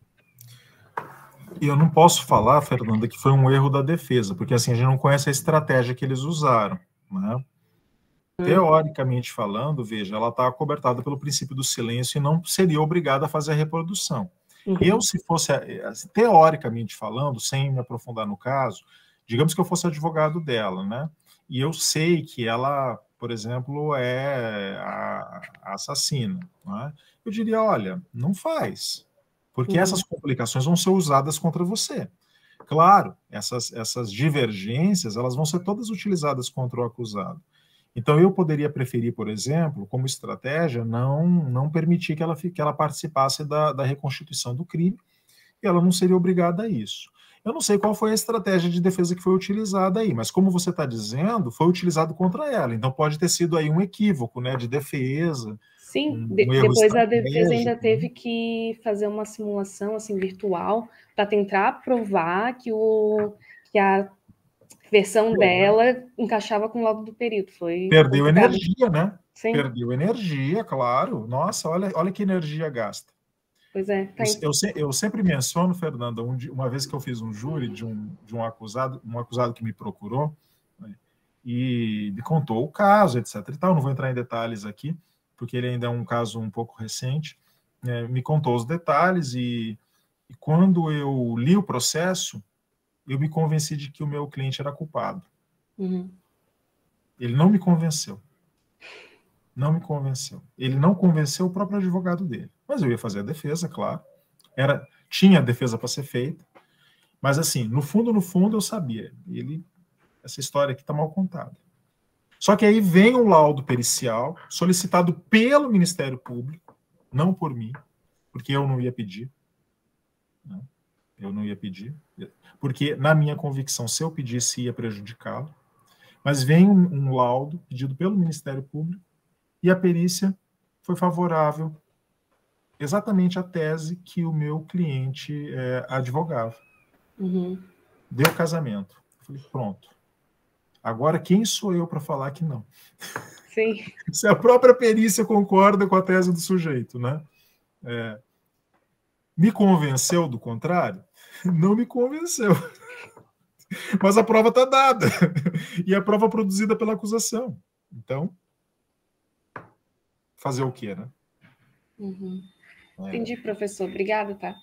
E eu não posso falar, Fernanda, que foi um erro da defesa, porque assim, a gente não conhece a estratégia que eles usaram, né? Teoricamente falando, veja, ela está acobertada pelo princípio do silêncio e não seria obrigada a fazer a reprodução. Eu, se fosse, teoricamente falando, sem me aprofundar no caso, digamos que eu fosse advogado dela, né? E eu sei que ela, por exemplo, é a assassina, né? Eu diria, olha, não faz, porque essas complicações vão ser usadas contra você. Claro, essas divergências, elas vão ser todas utilizadas contra o acusado. Então, eu poderia preferir, por exemplo, como estratégia, não permitir que ela participasse da reconstituição do crime, e ela não seria obrigada a isso. Eu não sei qual foi a estratégia de defesa que foi utilizada aí, mas como você está dizendo, foi utilizado contra ela. Então, pode ter sido aí um equívoco, né, de defesa. Sim, depois a defesa ainda teve que fazer uma simulação assim, virtual para tentar provar que a versão dela encaixava com o laudo do perito. Perdeu energia, né? Sim. Perdeu energia, claro. Nossa, olha que energia gasta. Pois é. Tá eu sempre menciono, Fernanda, uma vez que eu fiz um júri de um acusado que me procurou, né, e me contou o caso, etc. e tal. Não vou entrar em detalhes aqui, porque ele ainda é um caso um pouco recente. Me contou os detalhes e quando eu li o processo, eu me convenci de que o meu cliente era culpado. Ele não me convenceu. Não me convenceu. Ele não convenceu o próprio advogado dele. Mas eu ia fazer a defesa, claro. Tinha a defesa para ser feita. Mas, assim, no fundo, eu sabia. Essa história aqui está mal contada. Só que aí vem um laudo pericial solicitado pelo Ministério Público, não por mim, porque eu não ia pedir. Não, eu não ia pedir. Porque, na minha convicção, se eu pedisse, ia prejudicá-lo. Mas vem um laudo pedido pelo Ministério Público e a perícia foi favorável exatamente à tese que o meu cliente advogava. Deu casamento. Eu falei, pronto. Agora, quem sou eu para falar que não? Sim. Se a própria perícia concorda com a tese do sujeito, né? Me convenceu do contrário? Não me convenceu. Mas a prova está dada. E a prova produzida pela acusação. Então, fazer o quê, né? Entendi, professor. Obrigada, tá?